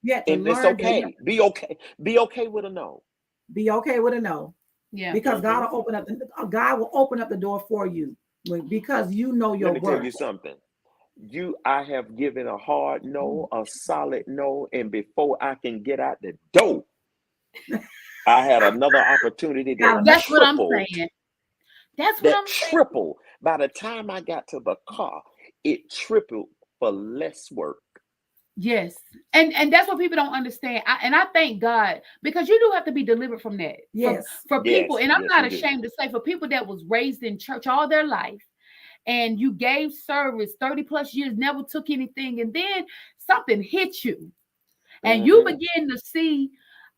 You have to and learn it's okay. Be okay. Be okay with a no. Be okay with a no. Yeah. Because God will open up the door for you because you know your worth. Let me tell you something. I have given a hard no, a solid no, and before I can get out the door, I had another opportunity that that's tripled. What I'm saying. That's what I'm saying. Tripled. By the time I got to the car, it tripled for less work. Yes. And that's what people don't understand. I thank God because you do have to be delivered from that. Yes. For people, and I'm not ashamed to say, for people that was raised in church all their life, and you gave service 30 plus years, never took anything, and then something hit you, and you begin to see,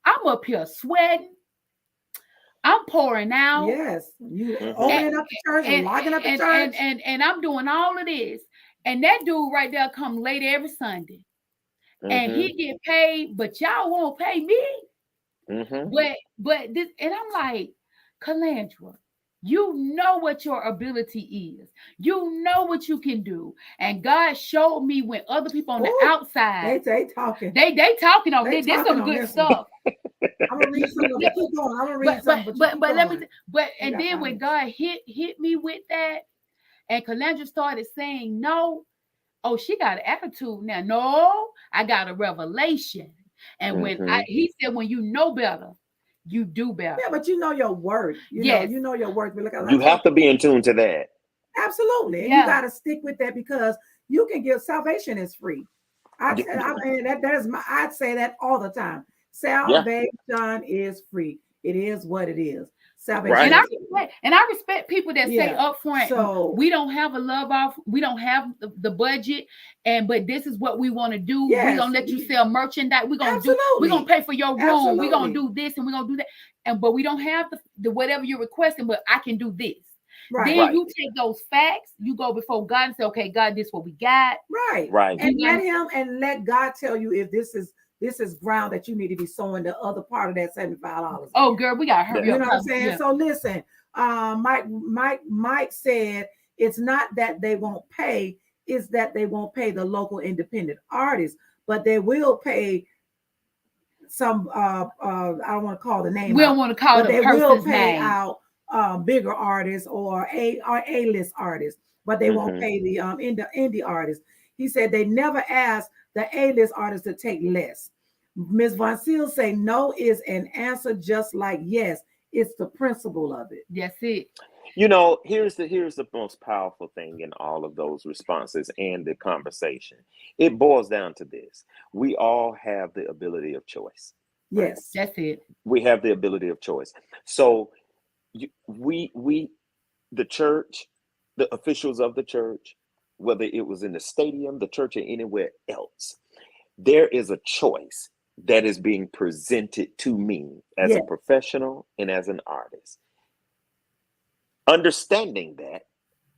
I'm up here sweating, I'm pouring out. Yes, you opening up the church and locking up the church, and I'm doing all of this, and that dude right there come late every Sunday, and he get paid, but y'all won't pay me. But this, and I'm like, Calandra, you know what your ability is. You know what you can do. And God showed me when other people on the outside, they talking. They talking on this. There's some good stuff. I'm gonna read some of it. Keep going. I'm gonna read some. But let me. And then when God hit me with that, and Calandra started saying no. Oh, she got an attitude now. No, I got a revelation. And when he said, when you know better, you do better. Yeah, but you know your worth. You know your worth. But you have to be in tune to that. Absolutely. And you got to stick with that because you can give salvation is free. I'd say that all the time. Salvation is free. It is what it is. Salvation. Right. And I respect people that say up front, so we don't have a love off, we don't have the budget, but this is what we want to do. We're gonna let you sell merchandise. We're gonna pay for your room. We're gonna do this and we're gonna do that. But we don't have the whatever you're requesting, but I can do this. Right. Then you take those facts, you go before God and say, okay, God, this is what we got. Right. And let God tell you if this is ground that you need to be sowing the other part of that $75. Oh, girl, we gotta hurry up. You know what I'm saying? Yeah. So listen, Mike said it's not that they won't pay, it's that they won't pay the local independent artists, but they will pay some. I don't want to call the name. We don't want to call the person's name. Out bigger artists or A-list artists, but they won't pay the indie artists. He said they never asked the A-list artists to take less. Ms. Von Seal say no is an answer just like yes. It's the principle of it. That's it. You know, here's the most powerful thing in all of those responses and the conversation. It boils down to this. We all have the ability of choice. Yes. That's it. We have the ability of choice. So the church, the officials of the church, whether it was in the stadium, the church, or anywhere else, there is a choice that is being presented to me as a professional and as an artist. Understanding that,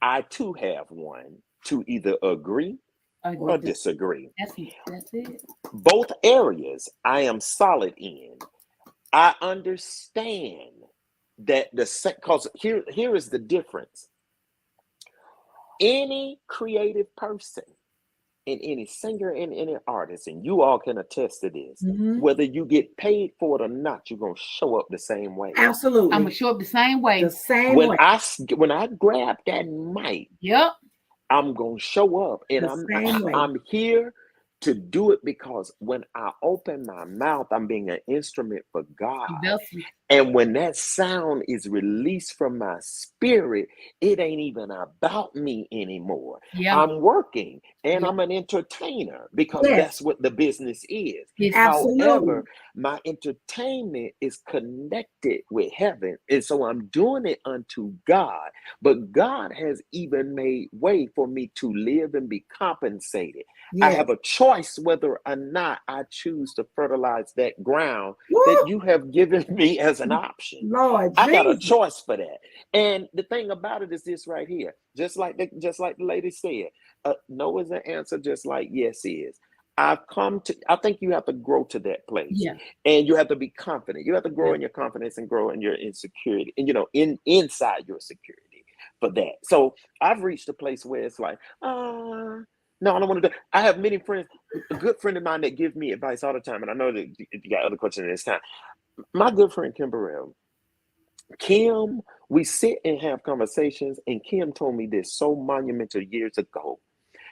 I too have one to either agree or disagree. That's it. Both areas I am solid in. I understand that because here is the difference. Any creative person and any singer and any artist, and you all can attest to this, whether you get paid for it or not, you're gonna show up the same way. Absolutely. I'm gonna show up the same way. The same way. When I grab that mic, I'm gonna show up, and I'm here to do it because when I open my mouth, I'm being an instrument for God. And when that sound is released from my spirit, it ain't even about me anymore. I'm working and I'm an entertainer because that's what the business is. However, my entertainment is connected with heaven. And so I'm doing it unto God. But God has even made way for me to live and be compensated. I have a choice whether or not I choose to fertilize that ground that you have given me as an option. Lord, I got a choice for that. And the thing about it is this right here. Just like the lady said, no is an answer, just like yes is. I think you have to grow to that place. And you have to be confident. You have to grow in your confidence and grow in your insecurity. And inside your security for that. So I've reached a place where it's like, no, I don't want to do. I have many friends, a good friend of mine that give me advice all the time. And I know that you got other questions at this time. My good friend, Kim Burrell. Kim, we sit and have conversations. And Kim told me this so monumental years ago.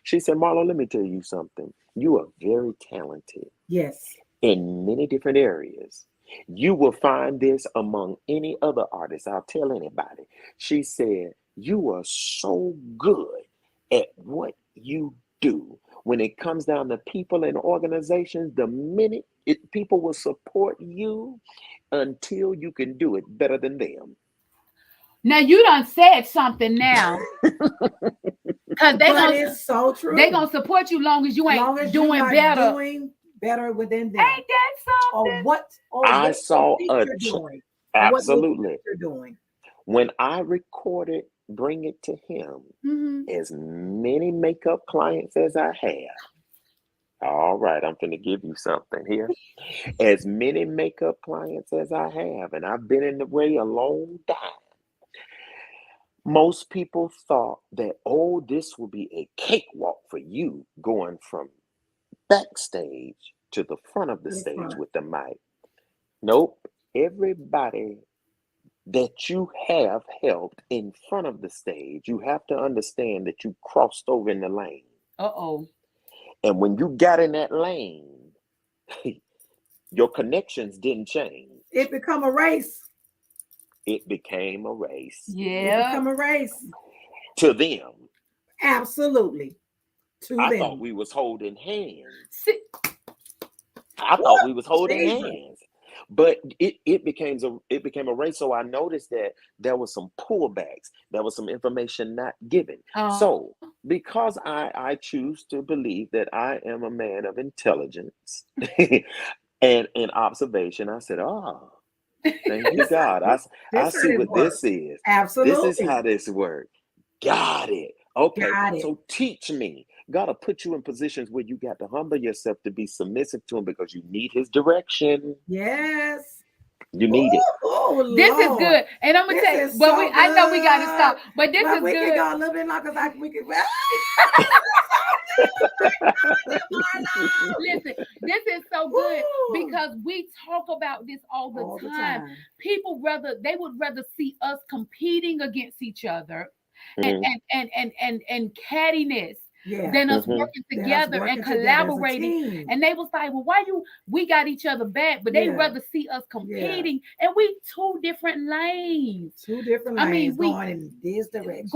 She said, Marlo, let me tell you something. You are very talented. Yes. In many different areas. You will find this among any other artist. I'll tell anybody. She said, you are so good at what you do. When it comes down to people and organizations, the minute people will support you until you can do it better than them. Now you done said something now. Because it's so true. They're gonna support you long as you ain't doing better. Doing better within them. Ain't that something? I saw absolutely. What you're doing. When I recorded Bring It to Him, as many makeup clients as I have. All right, I'm going to give you something here. As many makeup clients as I have, and I've been in the way a long time. Most people thought that, this will be a cakewalk for you going from backstage to the front of the stage with the mic. Nope. Everybody that you have helped in front of the stage, you have to understand that you crossed over in the lane. And when you got in that lane, your connections didn't change. It became a race. It became a race. It became a race. To them. Absolutely. I thought we was holding hands. I thought we was holding hands. But it became a race. So I noticed that there was some pullbacks. There was some information not given. So because I choose to believe that I am a man of intelligence and observation, I said, thank you, God. I see what this is. Absolutely. This is how this works. Got it. Okay. So teach me. God will put you in positions where you got to humble yourself to be submissive to him because you need his direction. Yes. You need it. This is good. And I'm going to tell you, but I know we got to stop. But this is good. We can go a little bit longer because we can. Listen, this is so good because we talk about this all the time. People would rather see us competing against each other and cattiness than us working together and collaborating. And they was like, well, we got each other back, but they rather see us competing. And we two different lanes. I mean, going in this direction.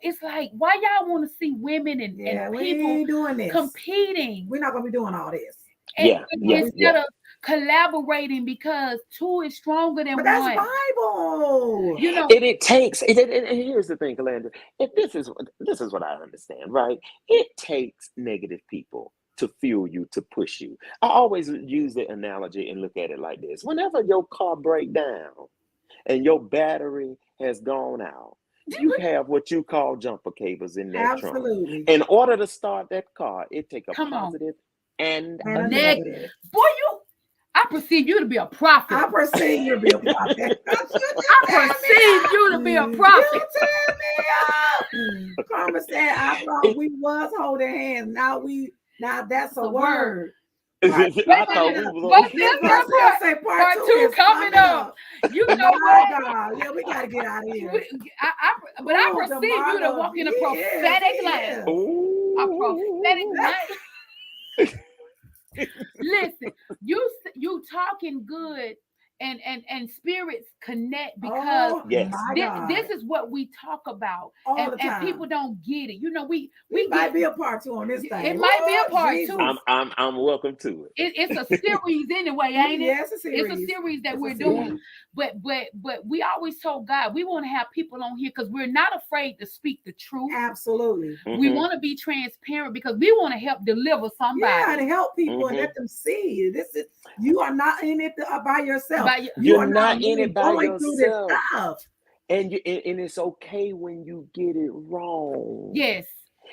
It's like, why y'all want to see women and people doing this. Competing? We're not going to be doing all this. Instead of collaborating because two is stronger than one. That's Bible. And it takes. And here's the thing, Calandra. This is what I understand, right? It takes negative people to fuel you, to push you. I always use the analogy and look at it like this: whenever your car breaks down and your battery has gone out, you have what you call jumper cables in that trunk. Absolutely. In order to start that car, it takes a Come on. positive and a And negative. negative. Boy, I perceive you to be a prophet. I perceive you to be a prophet. I perceive you to be a prophet. You tell me up. Karma said, I thought we was holding hands. Now that's a word. I thought we was But part two coming up. You know what? God. Yeah, we gotta get out of here. I perceive you to walk in a prophetic line. A prophetic line. Listen, you talking good, and spirits connect because this is what we talk about, and people don't get it. You know, we might be a part two on this thing. It might be a part two. I'm welcome to it. It's a series anyway, ain't it? Yes, it's a series. It's a series that we're doing. But we always told God we want to have people on here because we're not afraid to speak the truth. Absolutely. We want to be transparent because we want to help deliver somebody. Yeah, and help people and let them see. You are not in it by yourself. You're not in it by yourself. And it's okay when you get it wrong. Yes.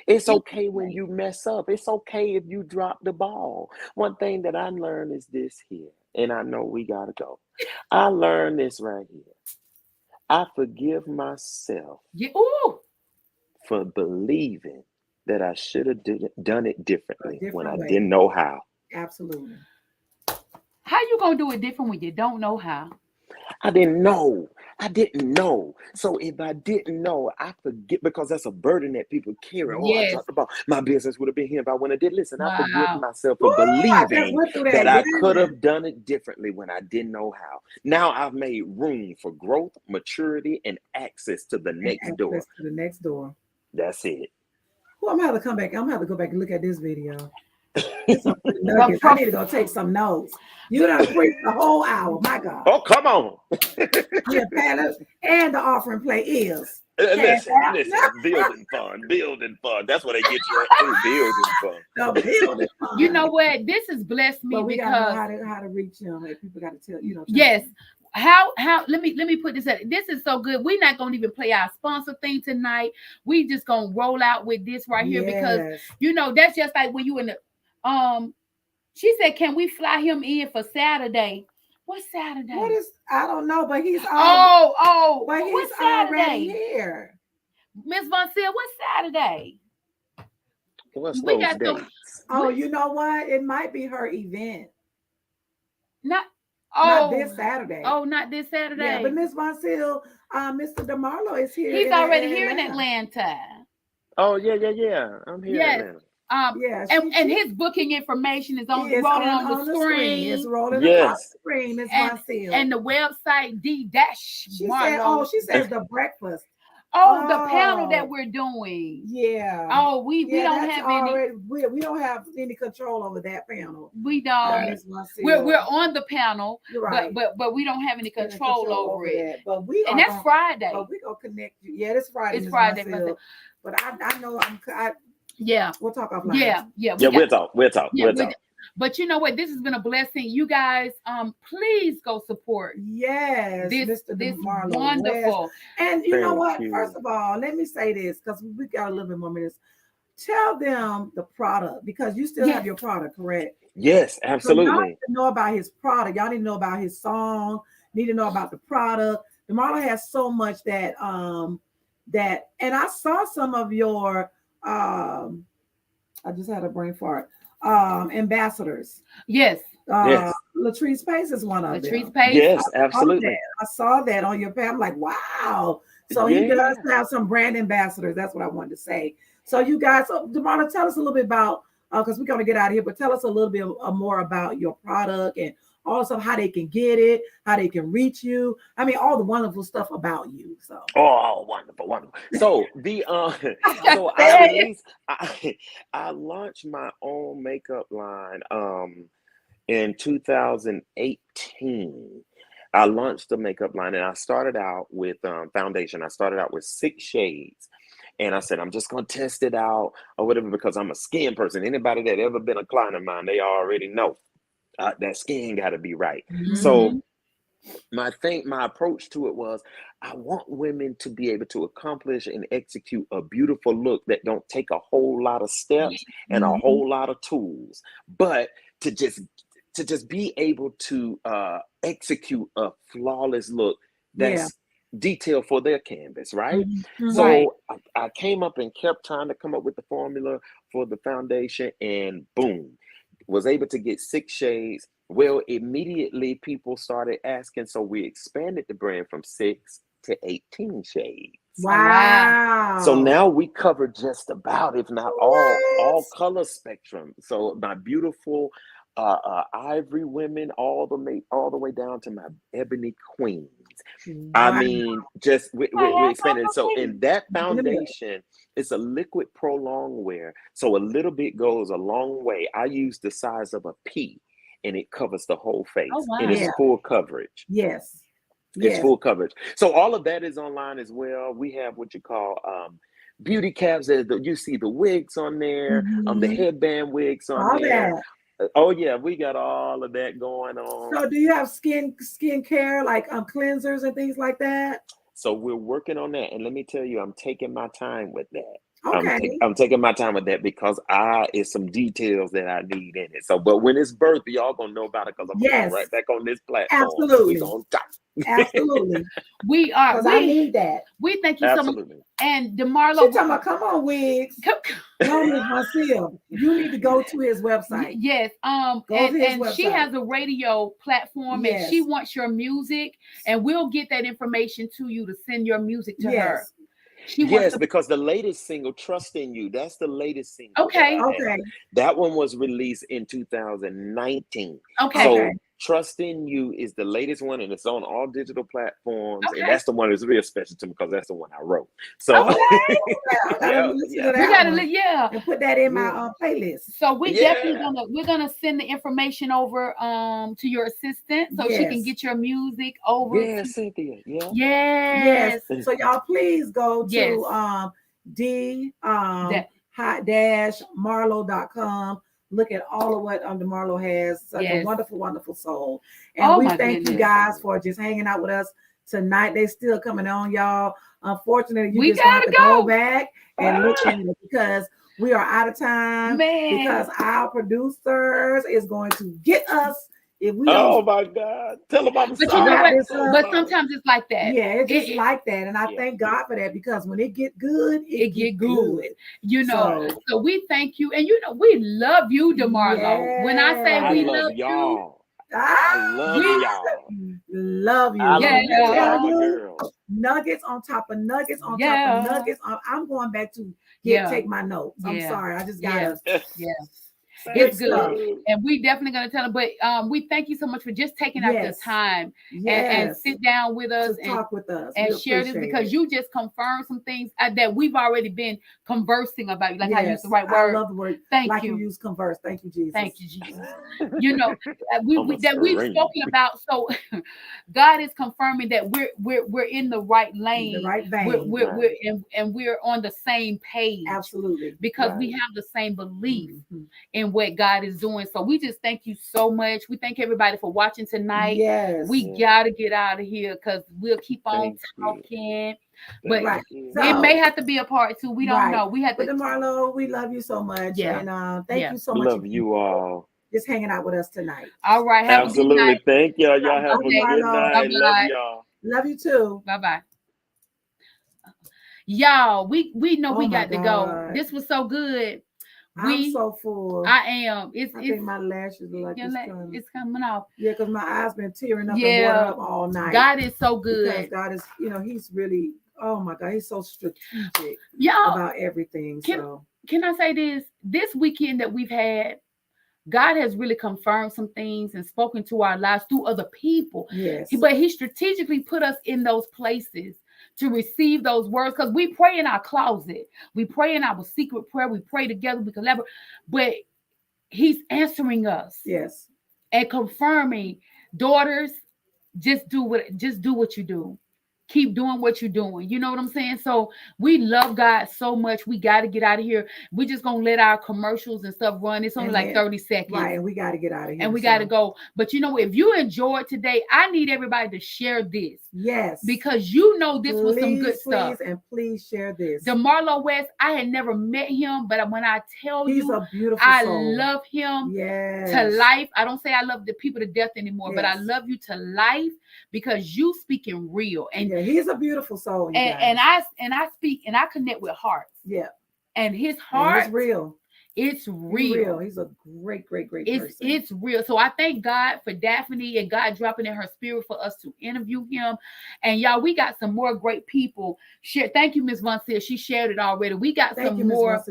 It's okay when you mess up. It's okay if you drop the ball. One thing that I learned is this here, and I know we got to go. I learned this right here. I forgive myself for believing that I should have done it differently when I didn't know how. Absolutely. How you going to do it different when you don't know how? I didn't know. So if I didn't know, I forget, because that's a burden that people carry. I talked about my business would have been here if I wouldn't have did. Listen, I forgive myself for believing that I could have done it differently when I didn't know how. Now I've made room for growth, maturity, and access to the next door. That's it. Well, I'm gonna have to come back. I'm gonna have to go back and look at this video. I need to go take some notes. You done preached the whole hour, my God. Oh, come on. And the offering plate is. Listen, building fund. That's what they get you at, building fund. You know what? This has blessed me we because gotta know how to reach them. Like, people got to tell you know. Yes. How let me put this at. This is so good. We're not gonna even play our sponsor thing tonight. We just gonna roll out with this right here because you know that's just like when you in the she said, can we fly him in for Saturday? What Saturday? What is I don't know, but he's but he's Saturday? Already here. Miss Von Seal, what's Saturday? What's those dates? You know what? It might be her event. Not this Saturday. Not this Saturday. Yeah, but Miss Von Seal, Mr. DeMarlo is here. He's already here in Atlanta. Oh, yeah. I'm here in Atlanta. And his booking information is rolling on the screen. It's rolling across the screen. Miss Von Seal. And the website She says the breakfast. The panel that we're doing. Yeah. We don't have any. We don't have any control over that panel. We don't. We're on the panel, but we don't have any control over it. But that's Friday. But we gonna connect you. Yeah, it's Friday. It's Friday. But I know we'll talk offline. We'll talk. But you know what? This has been a blessing. You guys, please go support. Yes, this DeMarlo wonderful. West. And you know what? First of all, let me say this because we got a little bit more minutes. Tell them the product because you still have your product, correct? Yes, absolutely. So y'all need to know about his product. Y'all need to know about his song. Need to know about the product. DeMarlo has so much that and I saw some of your I just had a brain fart. Ambassadors. Yes. Latrice Pace is one of them. Latrice Pace. Yes, absolutely. I saw that on your page. I'm like, wow. So he does have some brand ambassadors. That's what I wanted to say. So you guys, DeMarlo, tell us a little bit about because we're going to get out of here, but tell us a little bit more about your product and also how they can get it, how they can reach you. I mean, all the wonderful stuff about you. So wonderful. So I launched my own makeup line in 2018. I launched the makeup line and I started out with foundation. I started out with 6 shades. And I said, I'm just going to test it out or whatever because I'm a skin person. Anybody that ever been a client of mine, they already know. That skin got to be right. Mm-hmm. So my approach to it was, I want women to be able to accomplish and execute a beautiful look that don't take a whole lot of steps and a whole lot of tools, but to just be able to execute a flawless look that's detailed for their canvas, right? So I came up and kept trying to come up with the formula for the foundation, and boom, was able to get 6 shades. Well, immediately people started asking, so we expanded the brand from 6 to 18 shades. Wow. So now we cover just about, if not all color spectrum. So my beautiful ivory women, all the way down to my ebony queens. I mean, just we expanded. So in that foundation, it's a liquid prolonged wear. So a little bit goes a long way. I use the size of a pea, and it covers the whole face. And it's full coverage. It's full coverage. So all of that is online as well. We have what you call beauty caps. You see the wigs on there, the headband wigs on there. Oh yeah, we got all of that going on. So do you have skin care, like cleansers and things like that? So we're working on that, and let me tell you, I'm taking my time with that. Okay. I'm taking my time with that because it's some details that I need in it. So, but when it's birth, y'all gonna know about it because I'm gonna go right back on this platform. Absolutely. We gonna talk. Absolutely. We are. I need that. We thank you so much. And DeMarlo, she talking about, come on, wigs. No, Miss Marcille, you need to go to his website. Yes. And she has a radio platform, and she wants your music, and we'll get that information to you to send your music to her. Because the latest single, Trust in You, that's the latest single. Okay. That one was released in 2019. Okay. So Trust in You is the latest one, and it's on all digital platforms. And that's the one that's real special to me because that's the one I wrote. So we gotta and put that in my playlist. So we definitely gonna send the information over to your assistant so she can get your music over. Yes, Cynthia. Yes. So y'all please go to d-marlo.com. Look at all of what DeMarlo has. Such a wonderful, wonderful soul. And we thank you guys for just hanging out with us tonight. They still coming on, y'all. Unfortunately, you just have to go back and look at it because we are out of time. Because our producers is going to get us if we don't. My God. Tell them I'm sorry. But you know what? But sometimes it's like that. Yeah, it's just like that. And I thank God for that because when it get good, it get good. You know, so we thank you. And you know, we love you, DeMarlo. When I say we love y'all. I love y'all. Love you. Nuggets on top of nuggets on top of nuggets. I'm going back to take my notes. I'm sorry. I just gotta. It's good. And we definitely gonna tell them. But we thank you so much for just taking out the time and sit down with us and talk with us and share this because you just confirmed some things that we've already been conversing about. Like I used the right word. I love the word. Thank like you. You use converse. Thank you, Jesus. Thank you, Jesus. You know we've spoken about. So God is confirming that we're in the right lane, the right vein. We're on the same page. Absolutely, because we have the same belief in what God is doing. So we just thank you so much. We thank everybody for watching tonight. We gotta get out of here because we'll keep on talking. But it may have to be a part 2. We don't know. We have to. DeMarlo, we love you so much. And thank you so much. Love you all. Just hanging out with us tonight. All right. Have Absolutely. A good night. Thank y'all. Y'all have a good night. Love y'all. Love you too. Bye-bye. Y'all, we know we got to go. This was so good. I'm so full. I am. I think my lashes are like it's coming off. Yeah, because my eyes been tearing up and watering up all night. God is so good. Because God is, he's really, oh my God, he's so strategic about everything. Can I say this? This weekend that we've had, God has really confirmed some things and spoken to our lives through other people. Yes. But he strategically put us in those places to receive those words because we pray in our closet. We pray in our secret prayer. We pray together. We collaborate. But he's answering us. Yes. And confirming, daughters, just do what you do. keep doing what you're doing. You know what I'm saying? So we love God so much. We got to get out of here. We're just going to let our commercials and stuff run. It's only like 30 seconds. Right. And we got to get out of here. And we got to go. But you know, if you enjoyed today, I need everybody to share this. Yes. Because you know this was some good stuff. And please share this. DeMarlo West, I had never met him, but when I tell He's you, a beautiful I soul. love him yes. to life. I don't say I love the people to death anymore, but I love you to life because you speaking real. And he's a beautiful soul. And I speak and I connect with hearts. Yeah. And his heart is real. It's real. He's a great person. It's real. So I thank God for Daphne and God dropping in her spirit for us to interview him. And y'all, we got some more great people. Thank you, Miss Von Sil. She shared it already. We got some more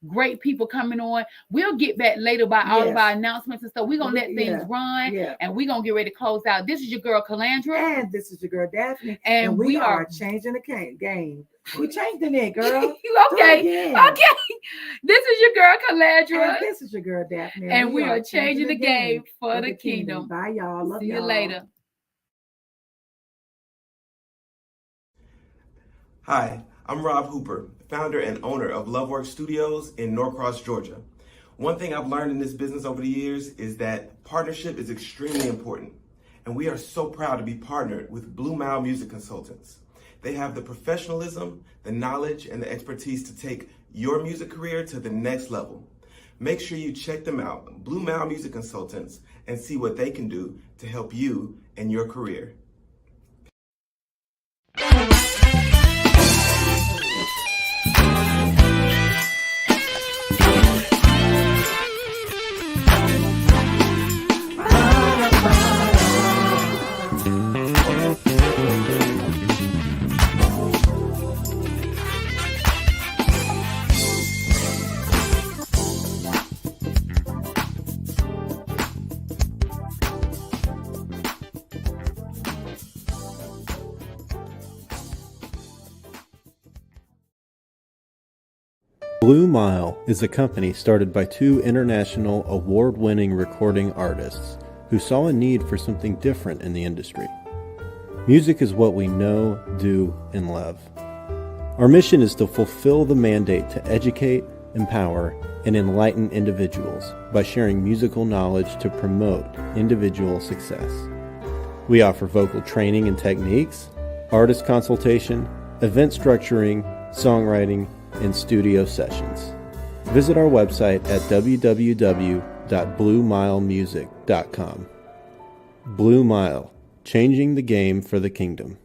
great people coming on. We'll get back later by all of our announcements and stuff. We're going to let things run and we're going to get ready to close out. This is your girl, Calandra. And this is your girl, Daphne. And we are changing the game. We changing it, girl. Okay. This is your girl, Calandra. And this is your girl, Daphne. And we are changing the game for the kingdom. Bye, y'all. Love See y'all. you later. Hi, I'm Rob Hooper, founder and owner of Loveworks Studios in Norcross, Georgia. One thing I've learned in this business over the years is that partnership is extremely important. And we are so proud to be partnered with BlueMile Music Consultants. They have the professionalism, the knowledge, and the expertise to take your music career to the next level. Make sure you check them out, BlueMile Music Consultants, and see what they can do to help you in your career. BlueMile is a company started by two international award-winning recording artists who saw a need for something different in the industry. Music is what we know, do, and love. Our mission is to fulfill the mandate to educate, empower, and enlighten individuals by sharing musical knowledge to promote individual success. We offer vocal training and techniques, artist consultation, event structuring, songwriting, and studio sessions. Visit our website at www.bluemilemusic.com. Blue Mile, changing the game for the kingdom.